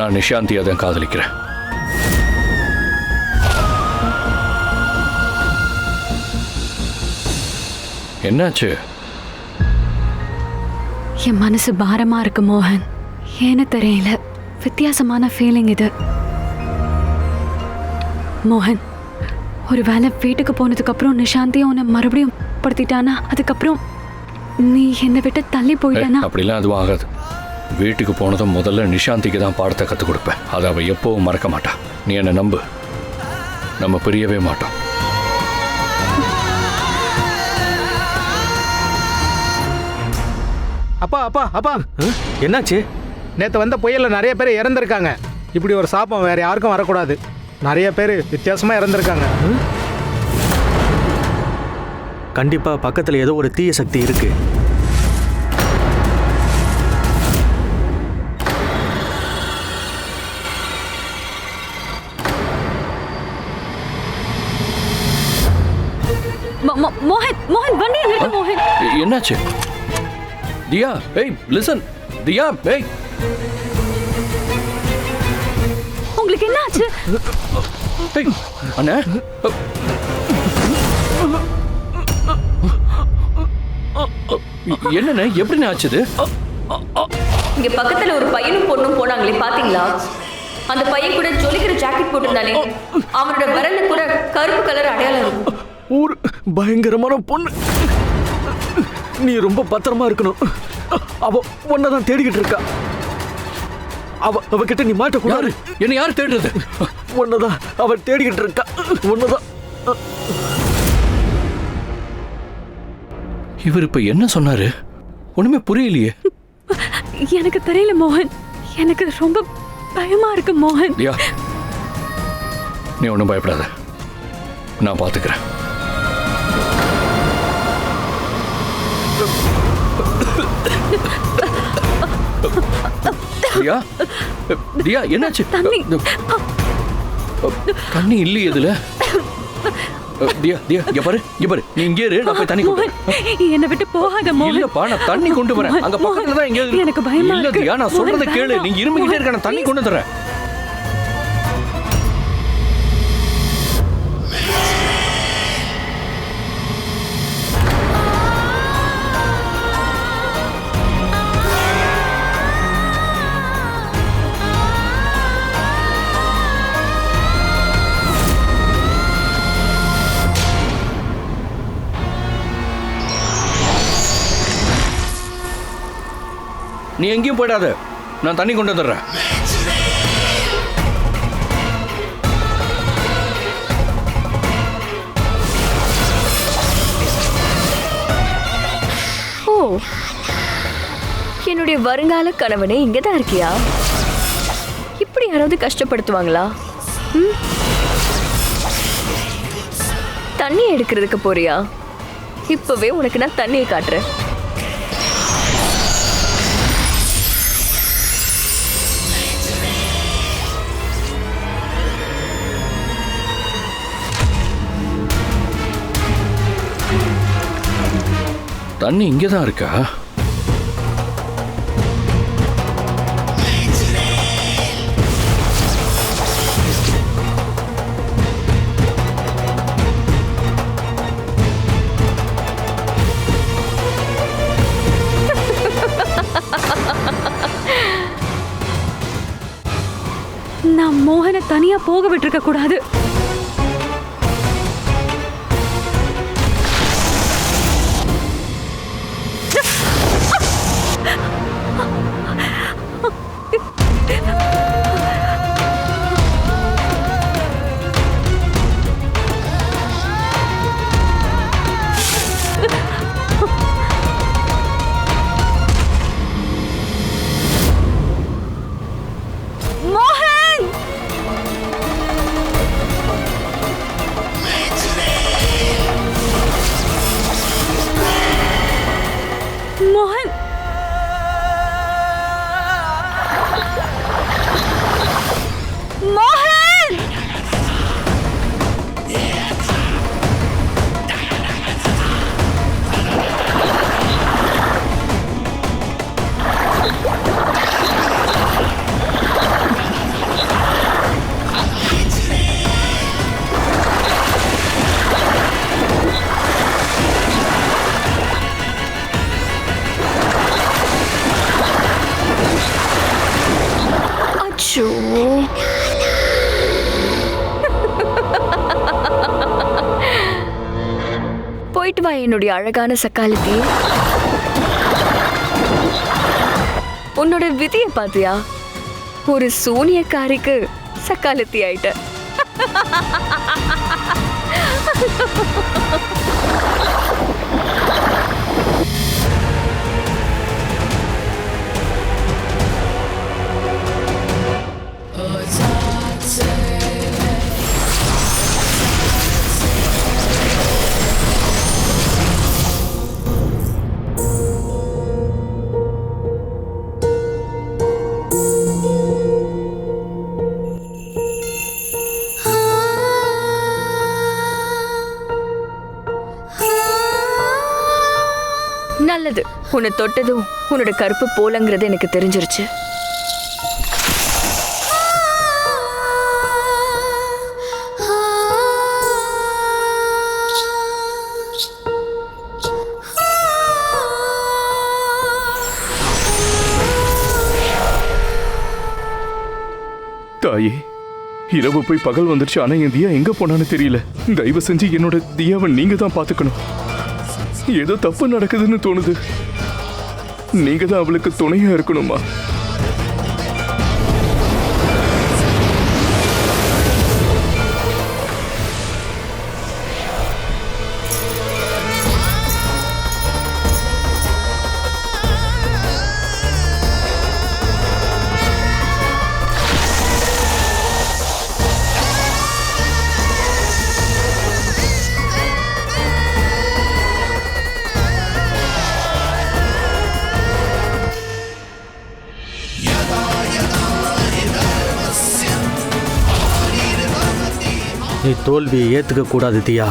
நான் நிஷாந்தியை தான் காதலிக்கிறேன். என்னாச்சு? என் மனசு பாரமா இருக்கு மோகன். ஏன்னு தெரியல, வித்தியாசமான ஃபீலிங் இது. மோகன், ஒருவேளை வீட்டுக்கு போனதுக்கு அப்புறம் நிஷாந்தியும் உன்னை மறுபடியும் படுத்திட்டானா, அதுக்கப்புறம் நீ என்னை விட்டு தள்ளி போயிட்டானா? அப்படிலாம் எதுவும் ஆகாது. வீட்டுக்கு போனதும் முதல்ல நிஷாந்திக்கு தான் பாடத்தை கற்றுக் கொடுப்பேன். அதை அவள் எப்பவும் மறக்க மாட்டா. நீ என்னை நம்பு, நம்ம பிரியவே மாட்டோம். அப்பா அப்பா அப்பா, என்னாச்சு? நேற்று வந்த புயல்ல நிறைய பேர் இறந்துருக்காங்க. இப்படி ஒரு சாபம் வேற யாருக்கும் வரக்கூடாது. நிறைய பேர் வித்தியாசமா இறந்துருக்காங்க. கண்டிப்பா பக்கத்துல ஏதோ ஒரு தீய சக்தி இருக்கு. மோகன், மோகன் வண்டியை நிறுத்து மோகன். என்னாச்சு? தியா, ஏய் லிசன். தியா, ஏய். உங்களுக்கு என்ன ஆச்சு? ஏய் அண்ணா, என்னண்ணே, எப்படிண்ணே ஆச்சுது? இங்க பக்கத்துல ஒரு பையனும் பொண்ணும் போனாங்களே, பாத்தீங்களா? அந்த பையன் கூட ஜொலிக்கிற ஜாக்கெட் போட்டிருந்தானே, அவனோட விரல்ல கூட கருப்பு கலர் அடையாளம் இருக்கும். ஒரு பயங்கரமான பொண்ணு. நீ ரொம்ப பத்திரமா இருக்கணும். அவ ஒன்னதான் தேடிக்கிட்டு இருக்கா. அவகிட்ட நீ மாட்டக்கூடாது. என்ன யார் தேடுறது? ஒன்னதான் அவ தேடிக்கிட்டு இருக்கா. ஒன்னதான். இவர் இப்ப என்ன சொன்னாரு? ஒண்ணுமே புரியலையே. எனக்கு தெரியல மோகன், எனக்கு ரொம்ப பயமா இருக்கு மோகன். தியா, நீ ஒன்றும் பயப்படாத, நான் பாத்துக்கிறேன். தியா, தியா என்னாச்சு? தண்ணி இல்லையே இதுல. தியா, தியா இங்க பாரு, இங்க பாரு. நீ இங்கே இரு, நான் போய் தண்ணி கொண்டு வரேன். என்னை விட்டு போகாத மோகன். இல்லப்பா, நான் தண்ணி கொண்டு வரேன். அங்க பக்கத்துல தான் எங்க. எனக்கு பயமா இல்ல இருக்கு. தியா, நான் சொல்றத கேளு. நீங்க இருமிக்கிட்டே இருக்க, நான் தண்ணி கொண்டு தரேன். நீ எங்கேயும் போயிடாத, நான் தண்ணி கொண்டு வந்துடுறேன். ஓ, என்னுடைய வருங்கால கணவனே இங்கதான் இருக்கியா? இப்படி யாராவது கஷ்டப்படுத்துவாங்களா? தண்ணி எடுக்கிறதுக்கு போறியா? இப்பவே உனக்கு நான் தண்ணியை காட்டுறேன். தண்ணி இங்கே தான் இருக்கா? நான் மோகனை தனியா போக விட்டுருக்க கூடாது. வா என்னுடைய அழகான சக்காலத்தி. உன்னோட விதியை பாத்தியா? ஒரு சூனியக்காரிக்கு சக்காலத்தி ஆயிட்ட. நல்லது, உன்னை தொட்டதும் உன்னோட கருப்பு போலங்கிறது எனக்கு தெரிஞ்சிருச்சு. தாயே, இரவு போய் பகல் வந்துருச்சு. ஆனா என் தியா எங்க போனான்னு தெரியல. தயவு செஞ்சு என்னோட தியாவை நீங்க தான் பாத்துக்கணும். ஏதோ தப்பு நடக்குதுன்னு தோணுது. நீங்க தான் அவளுக்கு துணையா இருக்கணுமா? நீ தோல்வியை ஏற்றுக்க கூடாது தியா.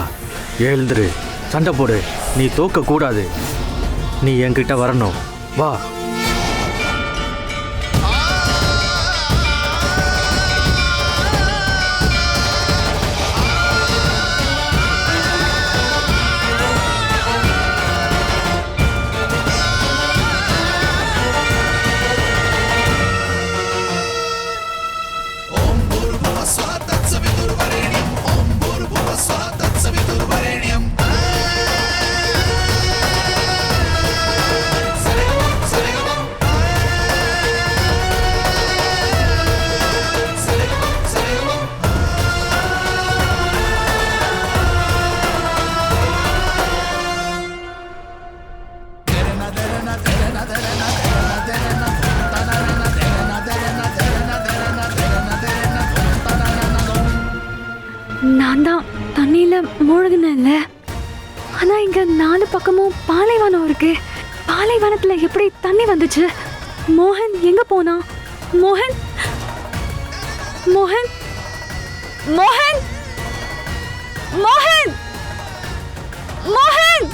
எழுந்துரு, சண்டை போடு. நீ தோக்க கூடாது. நீ என்கிட்ட வரணும். வா. நான் தான் தண்ணியில மூழ்கினேன்ல. ஆனா இங்க 4 பக்கமும் பாலைவனம் இருக்கு. பாலைவனத்துல எப்படி தண்ணி வந்துச்சு? மோகன் எங்க போனா? மோகன், மோகன், மோகன், மோகன், மோகன்.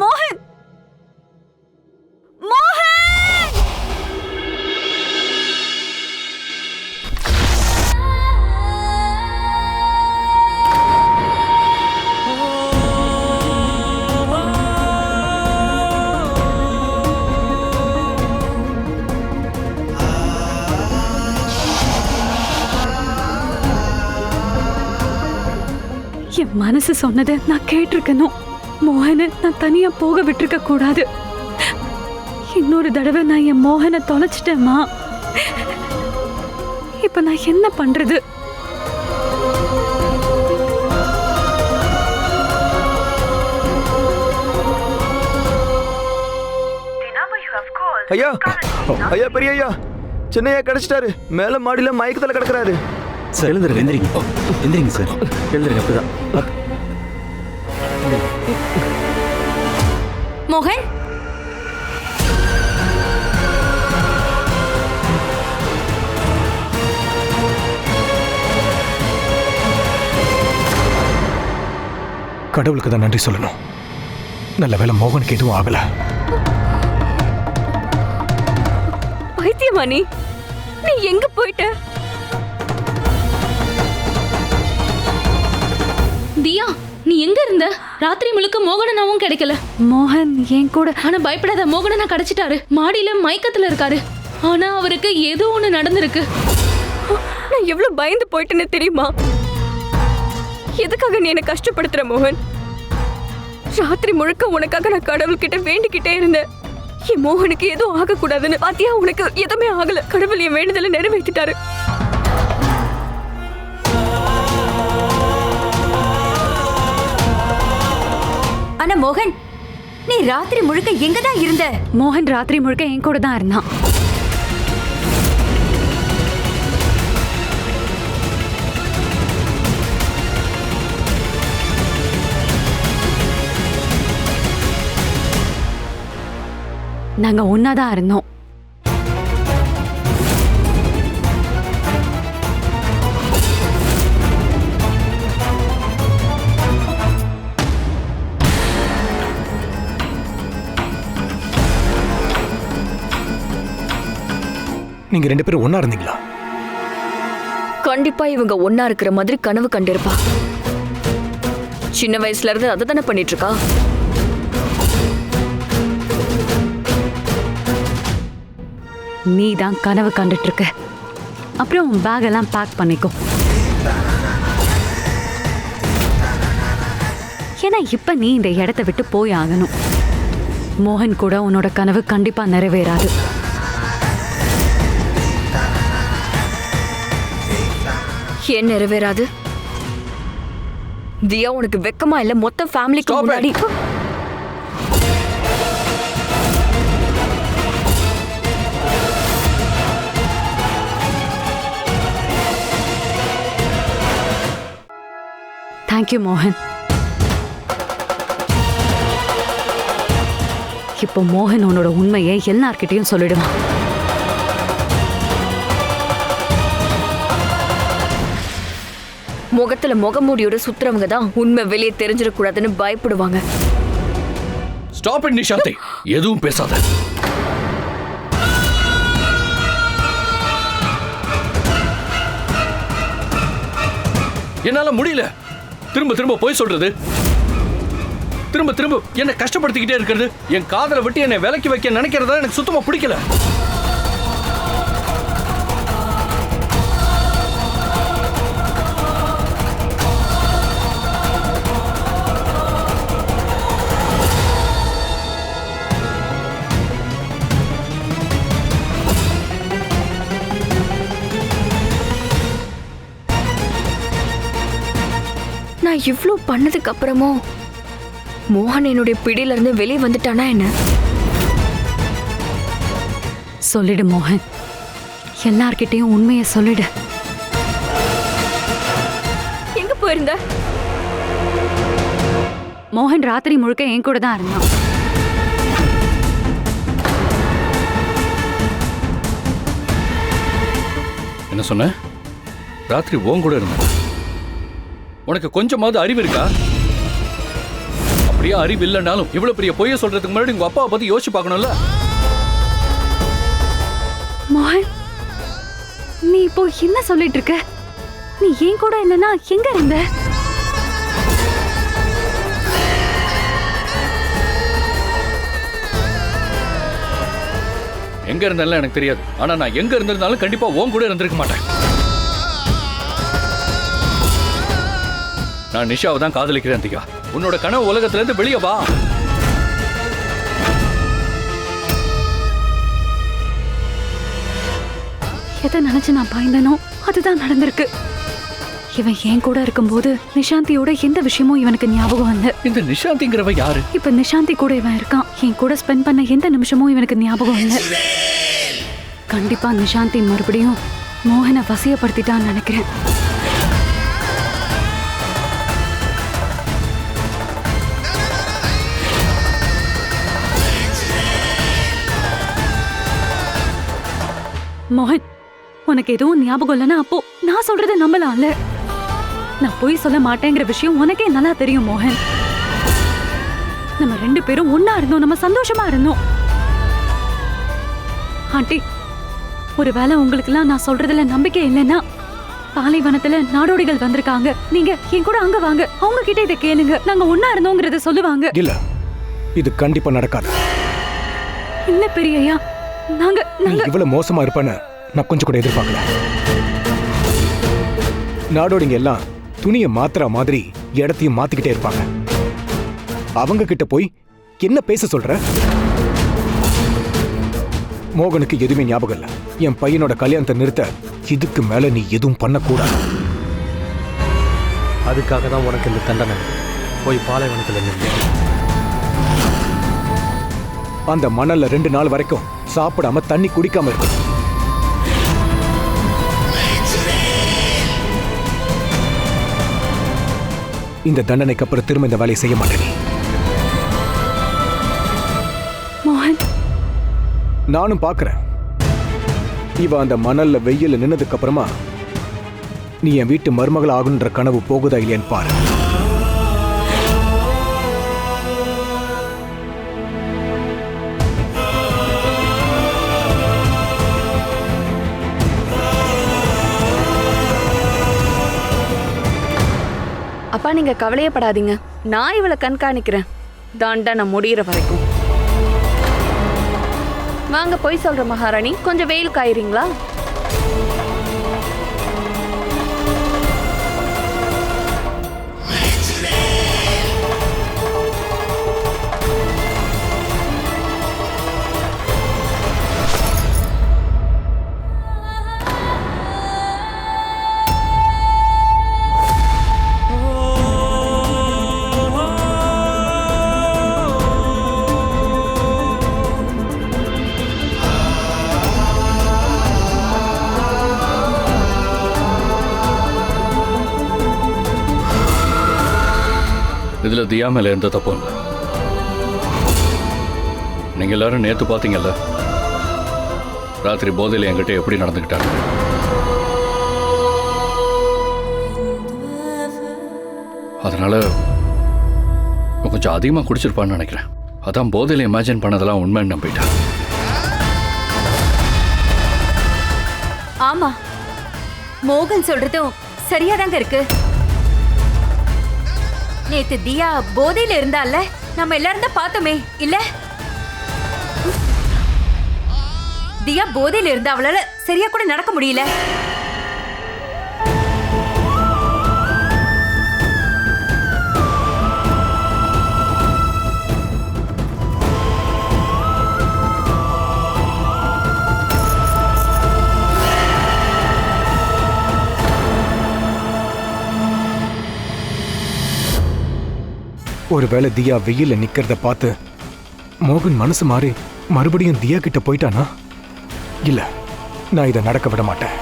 மோகன், மோகன். என் மனசு சொன்னதை நான் கேட்டிருக்கணும். மோகனை நான் தனியா போக விட்டுருக்க கூடாது. இன்னொரு தடவை நான் என் மோகனை தொலைச்சிட்டேம்மா. இப்ப நான் என்ன பண்றது? ஐயா, ஐயா, பெரிய ஐயா, சின்னையா கிடைச்சிட்டாரு. மேல மாடியில மயக்கத்துல கிடக்குறாரு. சார் எழுந்துருங்க. எந்திரிங்க, எந்திரிங்க சார். எழுந்துருங்க. அப்படிதான். மோகன், கடவுளுக்கு தான் நன்றி சொல்லணும். நல்ல வேளை மோகனுக்கு எதுவும் ஆகல. பைத்தியமா நீ எங்க போயிட்ட? தியா, நீ எங்க இருந்த? ராத்திரி முழுக்க மோகனனாவும் கிடைக்கல. மோகன் என் கூட. ஆனா பயப்படாத, மோகனனா கிடைச்சிட்டாரு. மாடியில மயக்கத்துல இருக்காரு. ஆனா அவருக்கு ஏதோ ஒண்ணு நடந்திருக்கு. நான் எவ்வளவு பயந்து போயிட்டேன்னு தெரியுமா? எதுக்காக நீ என்ன கஷ்டப்படுத்துற மோகன்? ராத்திரி முழுக்க உனக்காக நான் கடவுள்கிட்ட வேண்டிக்கிட்டே இருந்தேன். என் மோகனுக்கு எதுவும் ஆகக்கூடாதுன்னு. பாத்தியா, உனக்கு எதுவுமே ஆகல. கடவுள் என் வேண்டுதலை நிறைவேற்றிட்டாரு. ஆனா மோகன், நீ ராத்திரி முழுக்க எங்கதான் இருந்த? மோகன் ராத்திரி முழுக்க என் கூட தான் இருந்தான். நாங்க ஒன்னாதான் இருந்தோம். நீங்க 2 பேரும் ஒண்ணா இருந்தீங்களா? கண்டிப்பா இவங்க ஒன்னா இருக்கிற மாதிரி கனவு கண்டிருப்பா. சின்ன வயசுல இருந்து அதை தானே பண்ணிட்டு இருக்கா. நீ தான் கனவு கண்டுட்டு இருக்க. அப்புறம் உன் பேக் எல்லாம் பேக் பண்ணிக்கோ. ஏன்னா இப்ப நீ இந்த இடத்த விட்டு போய் ஆகணும். மோகன் கூட உன்னோட கனவு கண்டிப்பா நிறைவேறாது. ஏன் நிறைவேறாது? தியா, உனக்கு வெக்கமா இல்ல? மொத்த ஃபேமிலிக்கு முன்னாடி தேங்க்யூ மோகன். இப்போ மோகன் உன்னோட உண்மையை எல்லார்கிட்டையும் சொல்லிடுவான். முகத்துல முகமூடியோட சுத்துறவங்க தான் உண்மை வெளியே தெரிஞ்சிடக்கூடாதுன்னு பயப்படுவாங்க. ஸ்டாப் இட் நிஷாந்தி, எதுவும் பேசாத. என்னால முடியல திரும்ப திரும்ப போய் சொல்றது, திரும்ப திரும்ப என்ன கஷ்டப்படுத்திக்கிட்டே இருக்கிறது. என் காதலை விட்டு என்னை விலக்கி வைக்க நினைக்கிறதா எனக்கு சுத்தமா பிடிக்கல. நான் இவ்ளோ பண்ணதுக்கு அப்புறமும் மோகன் என்னுடைய பிடியில இருந்து வெளியே வந்துட்டானா என்ன? சொல்லிடு மோகன், எல்லார்கிட்டையும் உண்மையை சொல்லிடு. எங்க போயிருந்த? மோகன் ராத்திரி முழுக்க என் கூட தான் இருந்தான். என்ன சொன்ன? ராத்திரி உன் கூட இருந்த? உனக்கு கொஞ்சமாவது அறிவு இருக்கா? அப்படியே அறிவு இல்லைன்னாலும் இவ்வளவு பெரிய பொய்ய சொல்றதுக்கு முன்னாடி உங்க அப்பாவை பத்தி யோசிச்சு பார்க்கணும்ல. மோகன், நீ இப்போ என்ன சொல்லிட்டு இருக்க? நீ ஏன் கூட இல்லைன்னா எங்க இருந்த? எங்க இருந்தாலும் எனக்கு தெரியாது. ஆனா நான் எங்க இருந்திருந்தாலும் கண்டிப்பா உன் கூட இருந்திருக்க மாட்டேன். நான் நிஷாவை தான் காதலிக்கிறேன் தியா. உன்னோட கனவு உலகத்துல இருந்து வெளியே வா. எதை நினைச்சு நான் பயந்தனோ அதுதான் நடந்திருக்கு. இவன் என் கூட இருக்கும்போது நிஷாந்தியோட எந்த விஷயமும் இவனுக்கு ஞாபகம் வந்து. இந்த நிஷாந்திங்கிறவ யாரு? இப்ப நிஷாந்தி கூட இவன் இருக்கான். என் கூட ஸ்பெண்ட் பண்ண எந்த நிமிஷமும் இவனுக்கு ஞாபகம் இல்லை. கண்டிப்பா நிஷாந்தி மறுபடியும் மோகனை வசியப்படுத்திட்டான்னு நினைக்கிறேன். மோகன், உனக்கு எதுவும் ஞாபகம் இல்லைன்னா அப்போ நான் சொல்றதை நம்பலாம்ல. நான் போய் சொல்ல மாட்டேங்கிற விஷயம் உனக்கே நல்லா தெரியும் மோகன். நம்ம 2 பேரும் ஒன்னா இருந்தோம், நம்ம சந்தோஷமா இருந்தோம். ஆண்டி, ஒருவேளை உங்களுக்கெல்லாம் நான் சொல்றதுல நம்பிக்கை இல்லைன்னா பாலைவனத்துல நாடோடிகள் வந்திருக்காங்க. நீங்க என் கூட அங்க வாங்க. அவங்க கிட்ட இதை கேளுங்க. நாங்க ஒன்னா இருந்தோங்கிறத சொல்லுவாங்க. இல்ல, இது கண்டிப்பா நடக்காது. இல்ல பெரியய்யா, நாங்க நீ இவ்வளவு மோசமா இருப்பேன்னு நான் கொஞ்சம் கூட எதிர்பார்க்கல. நாடோடிங்க எல்லாம் துணியை மாத்துற மாதிரி இடத்தையும் மாத்திக்கிட்டே இருப்பாங்க. அவங்க கிட்ட போய் என்ன பேச சொல்ற? மோகனுக்கு எதுவுமே ஞாபகம் இல்ல. என் பையனோட கல்யாணத்தை நிறுத்த இதுக்கு மேல நீ எதுவும் பண்ணக்கூடாது. அதுக்காக தான் உனக்கு இந்த தண்டனை. போய் பாலைவனத்தில் நின்று அந்த மணல்ல 2 நாள் வரைக்கும் சாப்பிடாம தண்ணி குடிக்காம இருக்கு. இந்த தண்டனைக்கு அப்புறம் திரும்ப இந்த வேலையை செய்ய மாட்டேன். மோகன், நானும் பாக்குறேன். இவ அந்த மணல்ல வெயில நின்னதுக்கு அப்புறமா நீ என் வீட்டு மருமகள் ஆகுன்ற கனவு போகுதா இல்லையான்னு பாரு. அப்பா நீங்க கவலையப்படாதீங்க. நான் இவளை கண்காணிக்கிறேன் தண்டனை முடிகிற வரைக்கும். வாங்க போய் சொல்ற மகாராணி, கொஞ்சம் வெயில் காயிறீங்களா? இதுல தியா மேல எந்த தப்பும் இல்லை. நீங்க எல்லாரும் நேத்து பாத்தீங்கல்ல, ராத்திரி போதையில என்கிட்ட எப்படி நடந்துக்கிட்டாங்க. அதனால கொஞ்சம் அதிகமா குடிச்சிருப்பான்னு நினைக்கிறேன். அதான் போதையில இமேஜின் பண்ணதெல்லாம் உண்மைன்னு நம்பிட்டேன். ஆமா, மோகன் சொல்றதும் சரியாதாங்க இருக்கு. நேத்து தியா போதையில இருந்தால நம்ம எல்லாரும் தான் பார்த்தோமே இல்ல? தியா போதையில இருந்தா அவளால சரியா கூட நடக்க முடியல. ஒருவேளை தியா வெயில நிக்கிறத பார்த்து மோகன் மனசு மாறி மறுபடியும் தியா கிட்ட போயிட்டானா? இல்ல, நான் இதை நடக்க விட மாட்டேன்.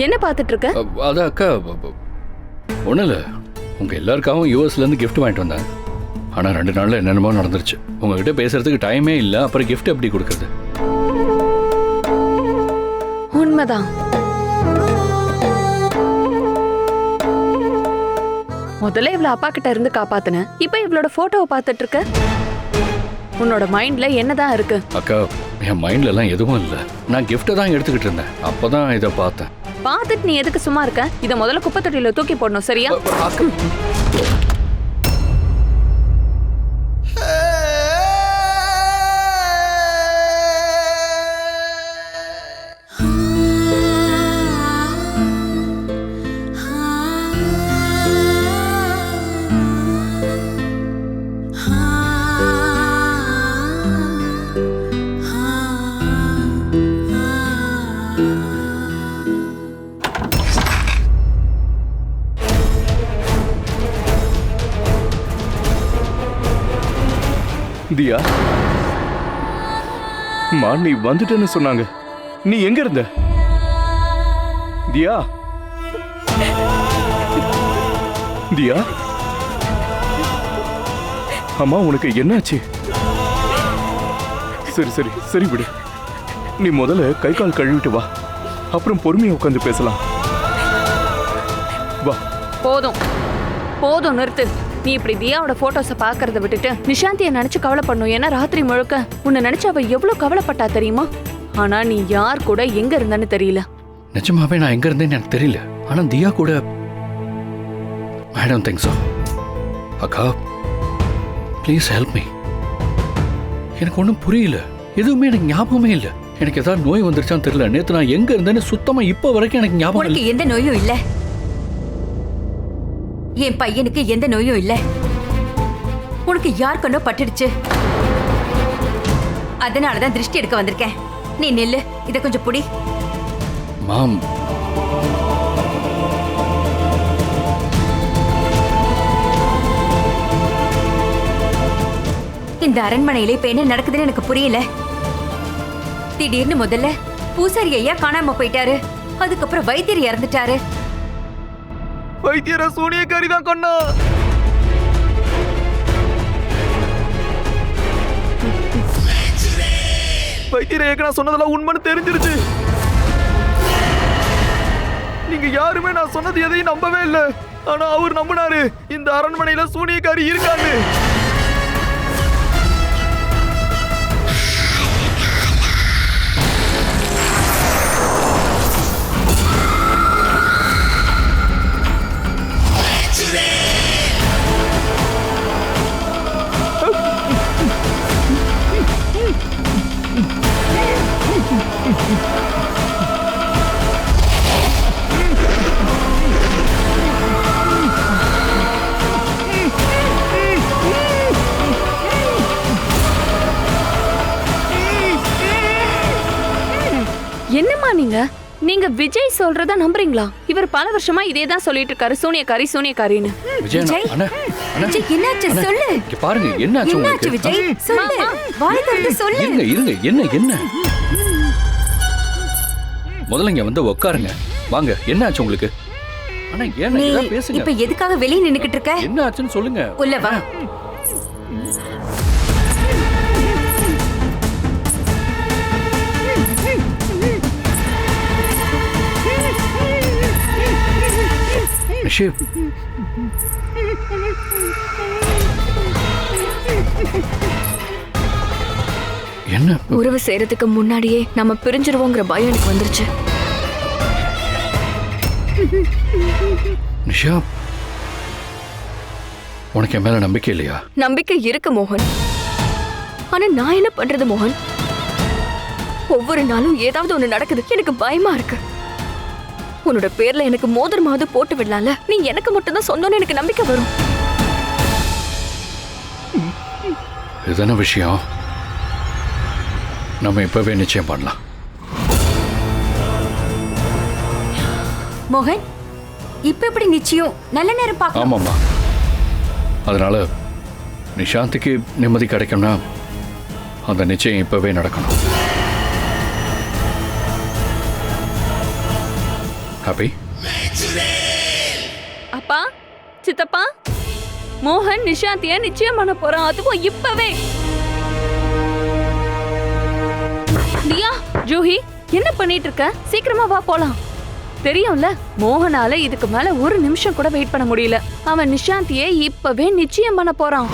என்ன பார்த்துட்டு இருக்க? அதான் அக்கா, ஒன்றும் இல்லை. உங்கள் எல்லாருக்காகவும் யூஎஸ்லேருந்து கிஃப்ட் வாங்கிட்டு வந்தேன். ஆனால் 2 நாளில் என்னென்னமோ நடந்துருச்சு. உங்ககிட்ட பேசுறதுக்கு டைமே இல்லை. அப்புறம் கிஃப்ட் எப்படி கொடுக்கறது? உண்மைதான். முதல்ல இவ்வளவு அப்பா கிட்ட இருந்து காப்பாத்தின, இப்ப இவளோட போட்டோவை பார்த்துட்டு இருக்க. உன்னோட மைண்ட்ல என்னதான் இருக்கு? அக்கா, என் மைண்ட்ல எல்லாம் எதுவும் இல்லை. நான் கிஃப்ட்டை தான் எடுத்துக்கிட்டு இருந்தேன். அப்போதான் இதை பார்த்தேன். பார்த்துட்டு நீ எதுக்கு சும்மா இருக்க? இதை முதல்ல குப்பை தொட்டியில தூக்கி போடணும், சரியா? தியா மா, நீ வந்துட்டேன்னு சொன்னாங்க. நீ எங்க இருந்த தியா? தியா, அம்மா உனக்கு என்னாச்சு? சரி சரி சரி விடு. நீ முதல்ல கை கால் கழுவிட்டு வா, அப்புறம் பொறுமையா உட்காந்து பேசலாம். வா. போதும் போதும், நிறுத்து. நீ இப்படி தியாவோட போட்டோஸை பார்க்கறத விட்டுட்டு நிஷாந்தியை நினைச்சு கவலைப்படணும். ஏன்னா ராத்திரி முழுக்க உன்னை நினைச்சு அவ எவ்வளவு கவலைப்பட்டா தெரியுமா? ஆனா நீ யார் கூட எங்க இருந்தன்னு தெரியல. நிஜமாவே நான் எங்க இருந்தேன்னு எனக்கு தெரியல. ஆனா தியா கூட I don't think so. அக்கா ப்ளீஸ் ஹெல்ப் மீ. எனக்கு ஒன்றும் புரியல, எதுவுமே எனக்கு ஞாபகமே இல்லை. எனக்கு ஏதாவது நோய் வந்துருச்சான்னு தெரியல. நேற்று நான் எங்க இருந்தேன்னு சுத்தமா இப்போ வரைக்கும் எனக்கு ஞாபகம் இல்லை. எந்த நோயும் இல்லை, என் பையனுக்கு எந்த நோயும் இல்லை. உனக்கு யார் கண்ணோ பட்டுடுச்சு, அதனாலதான் திருஷ்டி எடுக்க வந்திருக்கேன். நீ நெல்லு, இத கொஞ்சம் புடி. மாம், இந்த அரண்மனையில இப்ப என்ன நடக்குதுன்னு எனக்கு புரியல. திடீர்னு முதல்ல பூசாரி ஐயா காணாம போயிட்டாரு, அதுக்கப்புறம் வைத்தியர் இறந்துட்டாரு. வைத்தியர சூனியக்காரி தான் கொன்னா. வைத்தியரை ஏற்கனவே சொன்னதெல்லாம் உண்மைன்னு தெரிஞ்சிருச்சு. நீங்க யாருமே நான் சொன்னது எதையும் நம்பவே இல்லை. ஆனா அவர் நம்பினாரு, இந்த அரண்மனையில சூனியக்காரி இருக்காங்க. என்னம்மா நீங்க விஜய் சொல்றத நம்புறீங்களா? இவர் பல வருஷமா இதே தான் சொல்லிட்டு இருக்காரு, சூனியக்காரி சூனியக்காரின்னு. விஜய் அண்ணா, விஜய் என்னாச்சு சொல்லு. இங்க பாருங்க, என்னாச்சு உங்களுக்கு? விஜய் சொல்லு, வாய் திறந்து சொல்லு. இருங்க என்ன முதல்ல இங்க வந்து உட்காருங்க. வாங்க, என்னாச்சு உங்களுக்கு? அண்ணா ஏன் இதா பேசுங்க. இப்ப எதுக்காக வெளிய நின்னுக்கிட்டு இருக்க? என்ன ஆச்சுன்னு சொல்லுங்க. உள்ள வா. என்ன உறவு செய்யறதுக்கு முன்னாடியே நம்ம பிரிஞ்சிருவோங்கிற பயம் எனக்கு வந்துருச்சு. நிஷா, உனக்கு என் மேல நம்பிக்கை இல்லையா? நம்பிக்கை இருக்கு மோகன், ஆனா நான் என்ன பண்றது மோகன்? ஒவ்வொரு நாளும் ஏதாவது ஒண்ணு நடக்குது, எனக்கு பயமா இருக்கு. உன்னோட பேர்ல எனக்கு மோதிரமாவது போட்டு விடலாம்ல. நீ எனக்கு மட்டும் தான் சொன்னோன்னு எனக்கு நம்பிக்கை வரும். இதுதான விஷயம். நம்ம இப்பவே நிச்சயம் பண்ணலாம். மோகன், இப்ப எப்படி நிச்சயம்? நல்ல நேரம் பார்க்கலாம். ஆமாம்மா, அதனால நிஷாந்துக்கு நிம்மதி கிடைக்கும்னா அந்த நிச்சயம் இப்பவே நடக்கணும். ஹாப்பி? அப்பா, சித்தப்பா, மோகன் நிஷாந்திய நிச்சயம் பண்ண போறான், அதுவும் இப்பவே. தியா, ஜூஹி, என்ன பண்ணிட்டு இருக்க? சீக்கிரமா வா போலாம். தெரியும்ல, மோகனால இதுக்கு மேல ஒரு நிமிஷம் கூட வெயிட் பண்ண முடியல. அவன் நிஷாந்தியை இப்பவே நிச்சயம் பண்ண போறான்.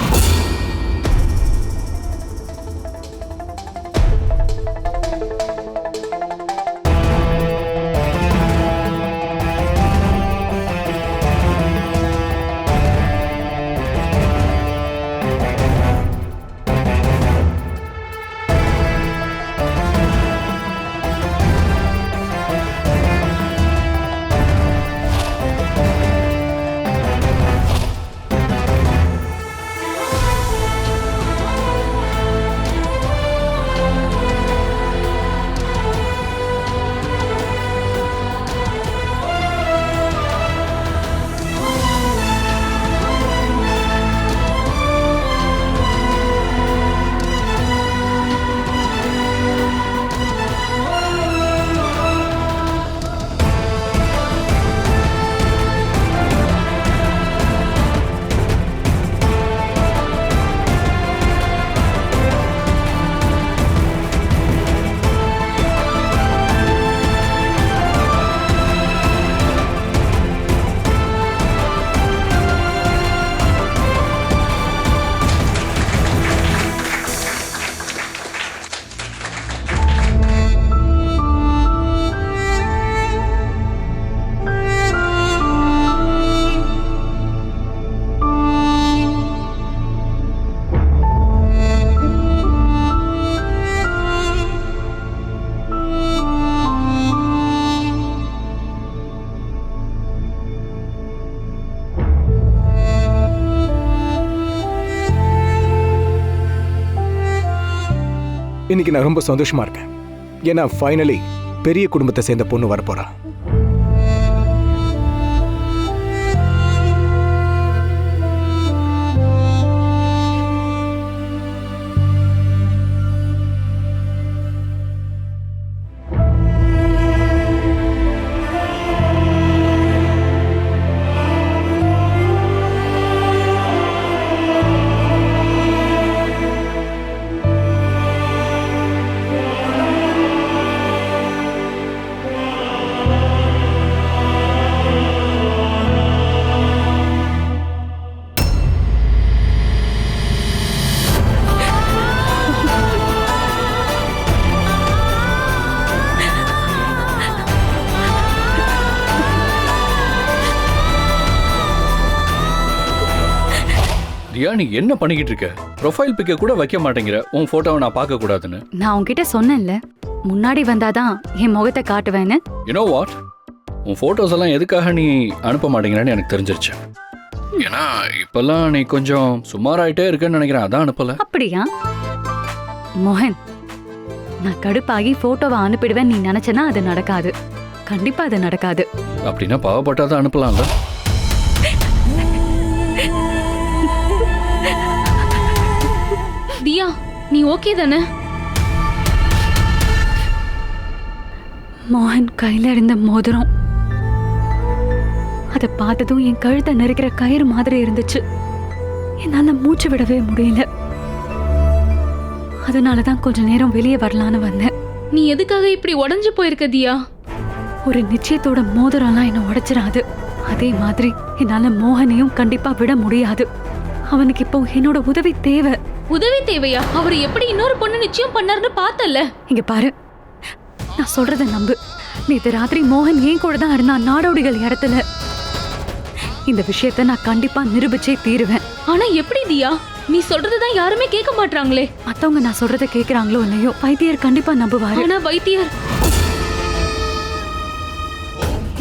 இன்னைக்கு நான் ரொம்ப சந்தோஷமா இருக்கேன். ஏன்னா ஃபைனலி பெரிய குடும்பத்தை சேர்ந்த பொண்ணு வரப்போறா. தியா, நீ என்ன பண்ணிக்கிட்டு இருக்க? ப்ரொஃபைல் பிக்க கூட வைக்க மாட்டேங்கிற. உன் போட்டோவை நான் பார்க்க கூடாதுன்னு. நான் உன்கிட்ட சொன்னேன்ல, முன்னாடி வந்தாதான் என் முகத்தை காட்டுவேன்னு. யூ நோ வாட், உன் போட்டோஸ் எல்லாம் எதுக்காக நீ அனுப்ப மாட்டேங்கிறன்னு எனக்கு தெரிஞ்சிருச்சு. ஏன்னா இப்பெல்லாம் நீ கொஞ்சம் சுமாராயிட்டே இருக்கேன்னு நினைக்கிறேன், அதான் அனுப்பல. அப்படியா மோகன்? நான் கடுப்பாகி போட்டோவை அனுப்பிடுவேன் நீ நினைச்சனா அது நடக்காது. கண்டிப்பா அது நடக்காது. அப்படின்னா பாவப்பட்டாதான் அனுப்பலாம்ல. தியா, நீ ஓகே தானே? மோகன் கையில இருந்த மோதிரம், அதை பார்த்ததும் என் கழுத்தை நெருக்கிற கயிறு மாதிரி இருந்துச்சு. என்னால மூச்சு விடவே முடியல. அதனாலதான் கொஞ்ச நேரம் வெளியே வரலான்னு வந்தேன். நீ எதுக்காக இப்படி உடைஞ்சு போயிருக்க தியா? ஒரு நிச்சயத்தோட மோதிரம்லாம் என்ன உடைச்சிடாது. அதே மாதிரி என்னால மோகனையும் கண்டிப்பா விட முடியாது. அவனுக்கு இப்போ என்னோட உதவி தேவை. உதவி தேவையா? அவர் எப்படி இன்னொரு பொண்ணு நிச்சயம் பண்ணாருன்னு பார்த்தல. இங்க பாரு, நான் சொல்றத நம்பு. நேத்து ராத்திரி மோகன் ஏன் கூட தான் இருந்தான், நாடோடிகள் இடத்துல. இந்த விஷயத்த நான் கண்டிப்பா நிரூபிச்சே தீருவேன். ஆனா எப்படி தியா? நீ சொல்றதுதான் யாருமே கேட்க மாட்டாங்களே. மத்தவங்க நான் சொல்றத கேக்குறாங்களோ இல்லையோ, வைத்தியர் கண்டிப்பா நம்புவாரு. ஆனா வைத்தியர்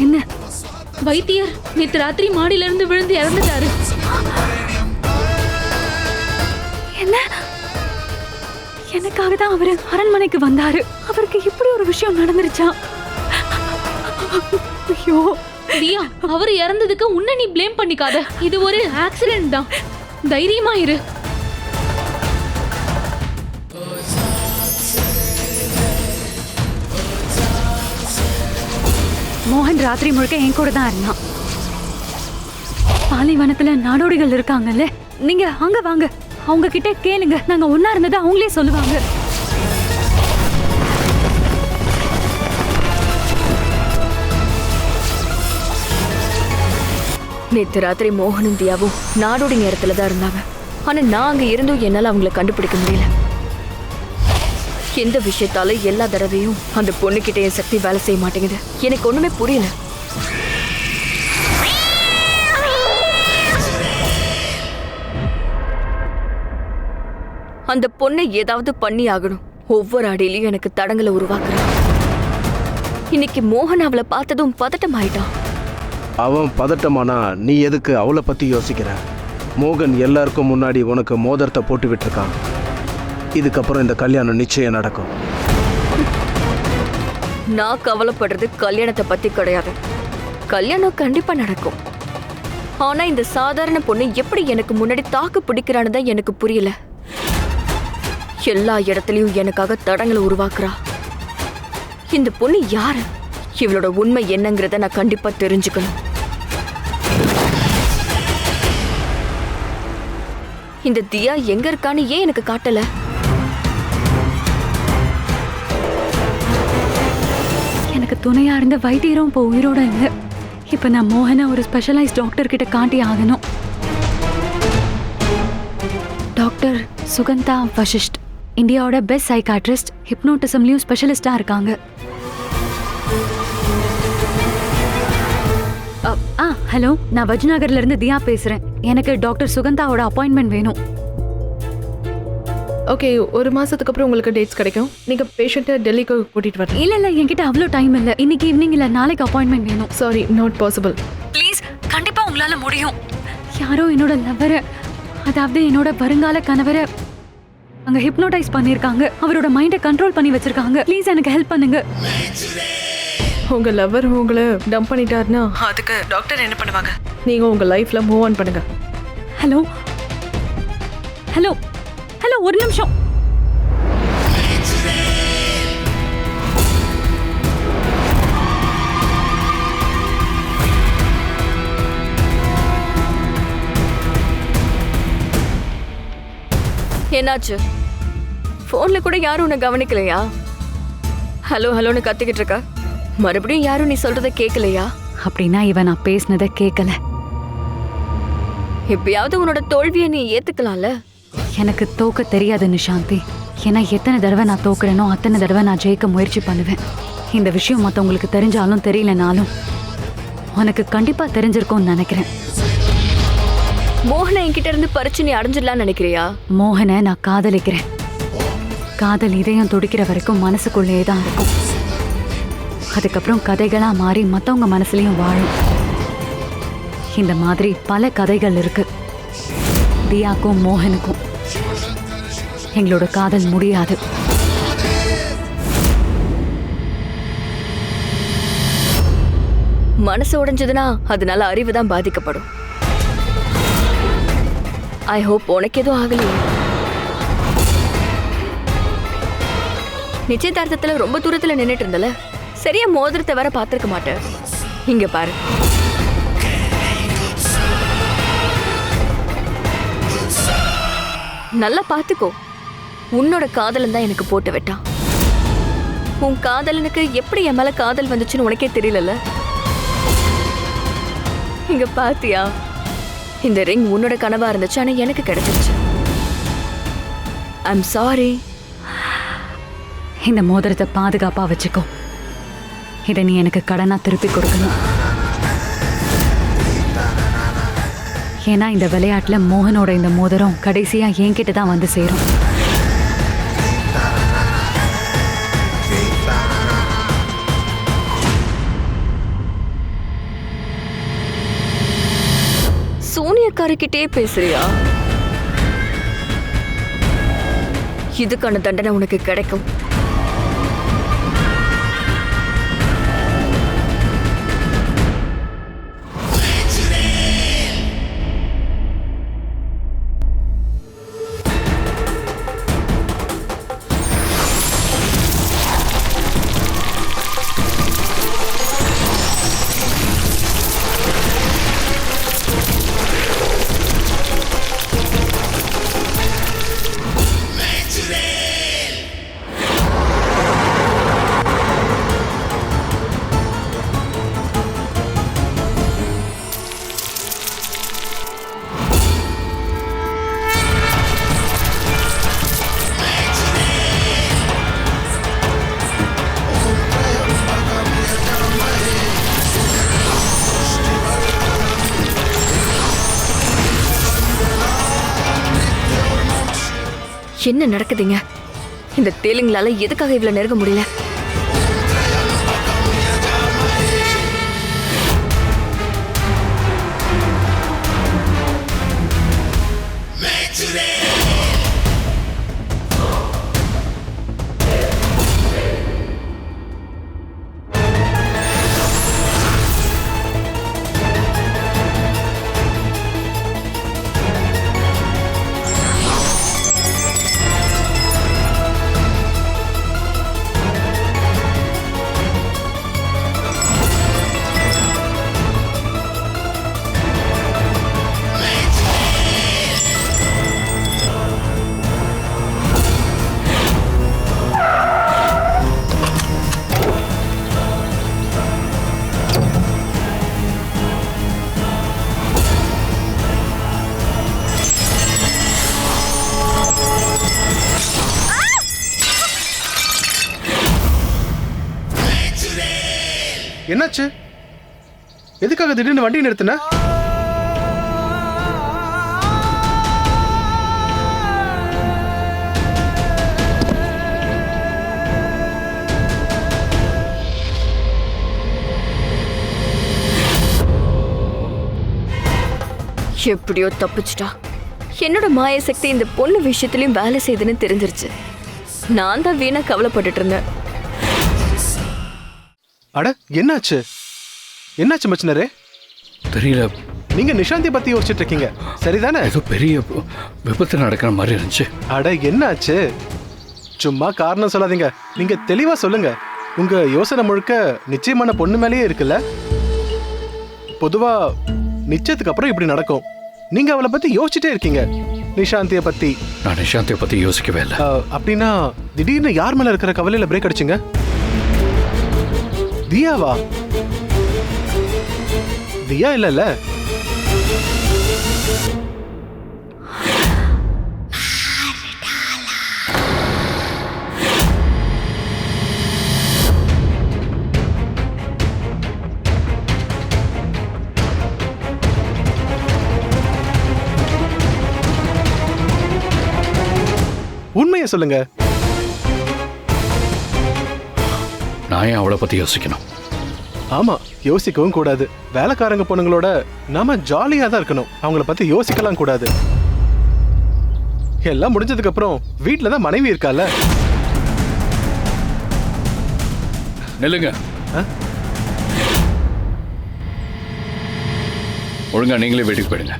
என்ன? வைத்தியர் நேத்து ராத்திரி மாடியில இருந்து விழுந்து இறந்துட்டாரு. என்ன? எனக்காக தான் அவரு அரண்மனைக்கு வந்தாரு. அவருக்கு இப்படி ஒரு விஷயம் நடந்துருச்சா? ஐயோ தியா, அவர் இறந்ததுக்கு உன்னை நீ ப்ளேம் பண்ணிக்காத. இது ஒரு ஆக்சிடென்ட் தான். தைரியமா இரு. மோகன் ராத்திரி முழுக்க என் கூட தான் இருந்தான். பாலைவனத்துல நாடோடிகள் இருக்காங்கல்ல, நீங்க அங்க வாங்க, அவங்க கிட்ட கேளுங்க. நாங்க ஒன்னா இருந்தது அவங்களே சொல்லுவாங்க. நேத்து ராத்திரி மோகனும் தியாவும் நாடோடி நேரத்துல தான் இருந்தாங்க. ஆனா நான் அங்க இருந்தும் என்னால அவங்கள கண்டுபிடிக்க முடியல. எந்த விஷயத்தால எல்லா தடவையும் அந்த பொண்ணுகிட்ட என் சக்தி வேலை செய்ய மாட்டேங்குது. எனக்கு ஒண்ணுமே புரியல. அந்த பொண்ணை ஏதாவது பண்ணி ஆகணும். ஒவ்வொரு அடியிலையும் எனக்கு தடங்களை உருவாக்குறான். இன்னைக்கு மோகன் அவளை பார்த்ததும் பதட்டம் ஆயிட்டான். அவன் பதட்டமானா நீ எதுக்கு அவளை பத்தி யோசிக்கிற? மோகன் எல்லாருக்கும் முன்னாடி உனக்கு மோதிரத்தை போட்டு விட்டுருக்கான். இதுக்கப்புறம் இந்த கல்யாணம் நிச்சயம் நடக்கும். நான் கவலைப்படுறது கல்யாணத்தை பத்தி கிடையாது. கல்யாணம் கண்டிப்பா நடக்கும். ஆனா இந்த சாதாரண பொண்ணு எப்படி எனக்கு முன்னாடி தாக்கு பிடிக்கிறான்னு தான் எனக்கு புரியல. எல்லா இடத்துலயும் எனக்காக தடங்களை உருவாக்குறா. இந்த பொண்ணு யாரு? இவளோட உண்மை என்னங்கிறத நான் கண்டிப்பா தெரிஞ்சுக்கணும். இந்த தியா எங்க இருக்கான்னு ஏன் எனக்கு காட்டல? எனக்கு துணையா இருந்த வைத்தியரும் இப்போ உயிரோட இல்ல. இப்ப நான் மோகனை ஒரு ஸ்பெஷலைஸ்ட் டாக்டர் கிட்ட காட்டி ஆகணும். டாக்டர் சுகந்தா வசிஷ்ட் இந்தியாவோட பெஸ்ட் சைக்காட்ரிஸ்ட், ஹிப்னோட்டிசம்லயும் ஸ்பெஷலிஸ்டா இருக்காங்க. ஹலோ, நான் வஜ்நகர்ல இருந்து தியா பேசுறேன். எனக்கு டாக்டர் சுகந்தாவோட அப்பாயின்மெண்ட் வேணும். ஓகே, ஒரு மாசத்துக்கு அப்புறம் உங்களுக்கு டேட்ஸ் கிடைக்கும். நீங்க பேஷண்ட்டை டெல்லிக்கு கூட்டிட்டு வரணும். இல்ல என்கிட்ட அவ்வளோ டைம் இல்ல. இன்னைக்கு ஈவினிங் இல்ல நாளைக்கு அப்பாயின்மெண்ட் வேணும். Sorry, not possible. ப்ளீஸ், கண்டிப்பா உங்களால முடியும். யாரோ என்னோட லவ்வரை, அதாவது என்னோட வருங்கால கணவரை அங்க ஹிப்னோடைஸ் பண்ணிருக்காங்க. அவரோட மைண்டை கண்ட்ரோல் பண்ணி வச்சிருக்காங்க. ப்ளீஸ் எனக்கு ஹெல்ப் பண்ணுங்க. உங்க லவர் உங்களை டம்ப் பண்ணிட்டாருன்னா அதுக்கு டாக்டர் என்ன பண்ணுவாங்க? நீங்க உங்க லைஃப்ல மூவ் ஆன் பண்ணுங்க. ஹலோ ஹலோ ஹலோ, ஒரு நிமிஷம். என்னாச்சு? போன்ல கூட யாரும் உன்னை கவனிக்கலையா? ஹலோ ஹலோன்னு கத்திக்கிட்டு இருக்க. மறுபடியும் யாரும் நீ சொல்றத கேட்கலையா? அப்படின்னா இவன் நான் பேசினதை கேட்கல. எப்பயாவது உன்னோட தோல்வியை நீ ஏத்துக்கலாம்ல. எனக்கு தோக்க தெரியாது நிஷாந்தி. ஏன்னா எத்தனை தடவை நான் தோக்குறேனோ அத்தனை தடவை நான் ஜெயிக்க முயற்சி பண்ணுவேன். இந்த விஷயம் மற்றவங்களுக்கு தெரிஞ்சாலும் தெரியலனாலும் உனக்கு கண்டிப்பா தெரிஞ்சிருக்கும்னு நினைக்கிறேன். மோகனை என்கிட்ட இருந்து பறிச்சு நீ அடைஞ்சிடலாம்னு நினைக்கிறியா? மோகனை நான் காதலிக்கிறேன். காதல் இதயம் துடிக்கிற வரைக்கும் மனசுக்குள்ளேயே தான் இருக்கும். அதுக்கப்புறம் கதைகளா மாறி மற்றவங்க மனசுலயும் வாழும். இந்த மாதிரி பல கதைகள் இருக்கு. தியாக்கும் மோகனுக்கும் எங்களோட காதல் முடியாது. மனசு உடைஞ்சதுன்னா அதனால அறிவு தான் பாதிக்கப்படும். ஐ ஹோப் உனக்கு எதுவும் ஆகலையே. நிச்சயதார்த்தத்துல ரொம்ப தூரத்துல நின்னுட்டு இருந்தல, சரியா மோதிரத்தை வர பாத்திருக்க மாட்டேன். இங்க பாரு. நல்லா பாத்துக்கோ. உன்னோட காதலன் தான் எனக்கு போட்டு விட்டான். உன் காதலனுக்கு எப்படி என் மேல காதல் வந்துச்சுன்னு உனக்கே தெரியல. இங்க பாத்தியா, இந்த ரிங் உன்னோட கனவா இருந்துச்சு, ஆனா எனக்கு கிடைச்சிருச்சு. I'm sorry. இந்த மோதிரத்தை பாதுகாப்பா வச்சுக்கோ. இதை நீ எனக்கு கடனா திருப்பி கொடுக்கணும். ஏன்னா இந்த விளையாட்டுல மோகனோட இந்த மோதிரம் கடைசியா என்கிட்ட தான் வந்து சேரும். சோனியக்காரர்கிட்டே பேசுறியா? இதுக்கான தண்டனை உனக்கு கிடைக்கும். என்ன நடக்குதுங்க? இந்த தேலுங்களால எதுக்காக இவ்வளவு நெருங்க முடியல? என்னாச்சு? எதுக்காக திடீர்னு வண்டி நிறுத்தின? எப்படியோ தப்பிச்சிட்டா. என்னோட மாய சக்தி இந்த பொண்ணு விஷயத்துலயும் வேலை செய்யுதுன்னு தெரிஞ்சிருச்சு. நான் தான் வீணா கவலைப்பட்டுட்டு இருந்தேன். அட என்னாச்சு என்னாச்சு மச்சினரே? தெரியல. நீங்க நிஷாந்தியை பத்தி யோசிச்சுட்டு இருக்கீங்க சரிதானே? ஏதோ பெரிய விபத்து நடக்கிற மாதிரி இருந்துச்சு. அட என்னாச்சு? சும்மா காரணம் சொல்லாதீங்க, நீங்க தெளிவா சொல்லுங்க. உங்க யோசனை முழுக்க நிச்சயமான பொண்ணு மேலேயே இருக்குல்ல. பொதுவா நிச்சயத்துக்கு அப்புறம் இப்படி நடக்கும். நீங்க அவளை பத்தி யோசிச்சுட்டே இருக்கீங்க, நிஷாந்தியை பத்தி. நான் நிஷாந்தியை பத்தி யோசிக்கவே இல்லை. அப்படின்னா திடீர்னு யார் மேல இருக்கிற கவலையில பிரேக் அடிச்சுங்க? தியாவா? தியா இல்லல்ல? உண்மையை சொல்லுங்க. நான் ஏன் அவளை பத்தி யோசிக்கணும்? ஆமா, யோசிக்கவும் கூடாது. வேலைக்காரங்க பொண்ணுங்களோட நாம ஜாலியா தான் இருக்கணும், அவங்கள பத்தி யோசிக்கலாம் கூடாது. எல்லாம் முடிஞ்சதுக்கு அப்புறம் வீட்டுல தான் மனைவி இருக்கால. நில்லுங்க. ஒழுங்கா நீங்களே வீட்டுக்கு போயிடுங்க.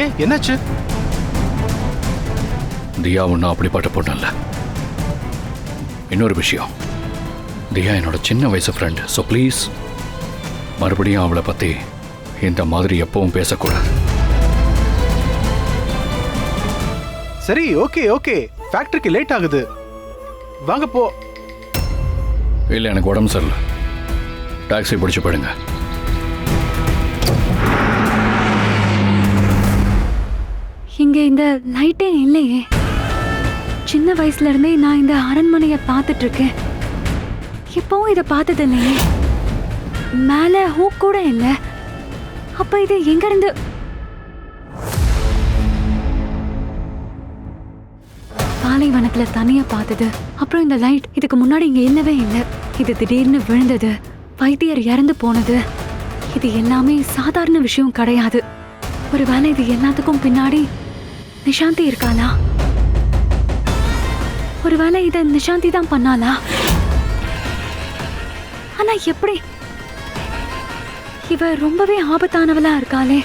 ஏன் என்னாச்சு? தியா ஒன்றும் அப்படிப்பட்ட பொண்ணு இல்லை. இன்னொரு விஷயம், தியா என்னோட சின்ன வயசு ஃப்ரெண்ட். ஸோ ப்ளீஸ் மறுபடியும் அவளை பற்றி இந்த மாதிரி எப்பவும் பேசக்கூடாது. சரி, ஓகே ஓகே. ஃபேக்டரிக்கு லேட் ஆகுது, வாங்க போ. இல்லை, எனக்கு உடம்பு சரியில்லை. டாக்ஸி பிடிச்சி போயிடுங்க. இங்க இந்த லைட்டே இல்லையே. சின்ன வயசுல இருந்தே நான் இந்த அரண்மனையை பார்த்துட்டு இருக்கேன். இப்பவும் இதை பார்த்தது இல்லையே. மேல ஹூக் கூட இல்லை. அப்ப இது எங்க இருந்து? பாலைவனத்துல தனியா பார்த்தது, அப்புறம் இந்த லைட் இதுக்கு முன்னாடி இங்க இல்லவே இல்லை. இது திடீர்னு விழுந்தது, வைத்தியர் இறந்து போனது, இது எல்லாமே சாதாரண விஷயம் கிடையாது. ஒருவேளை இது எல்லாத்துக்கும் பின்னாடி நிஷாந்தி இருக்காளா? ஒருவேளை இதை நிஷாந்தி தான் பண்ணாளா? ஆனா எப்படி? இவ ரொம்பவே ஆபத்தானவளா இருக்காளே.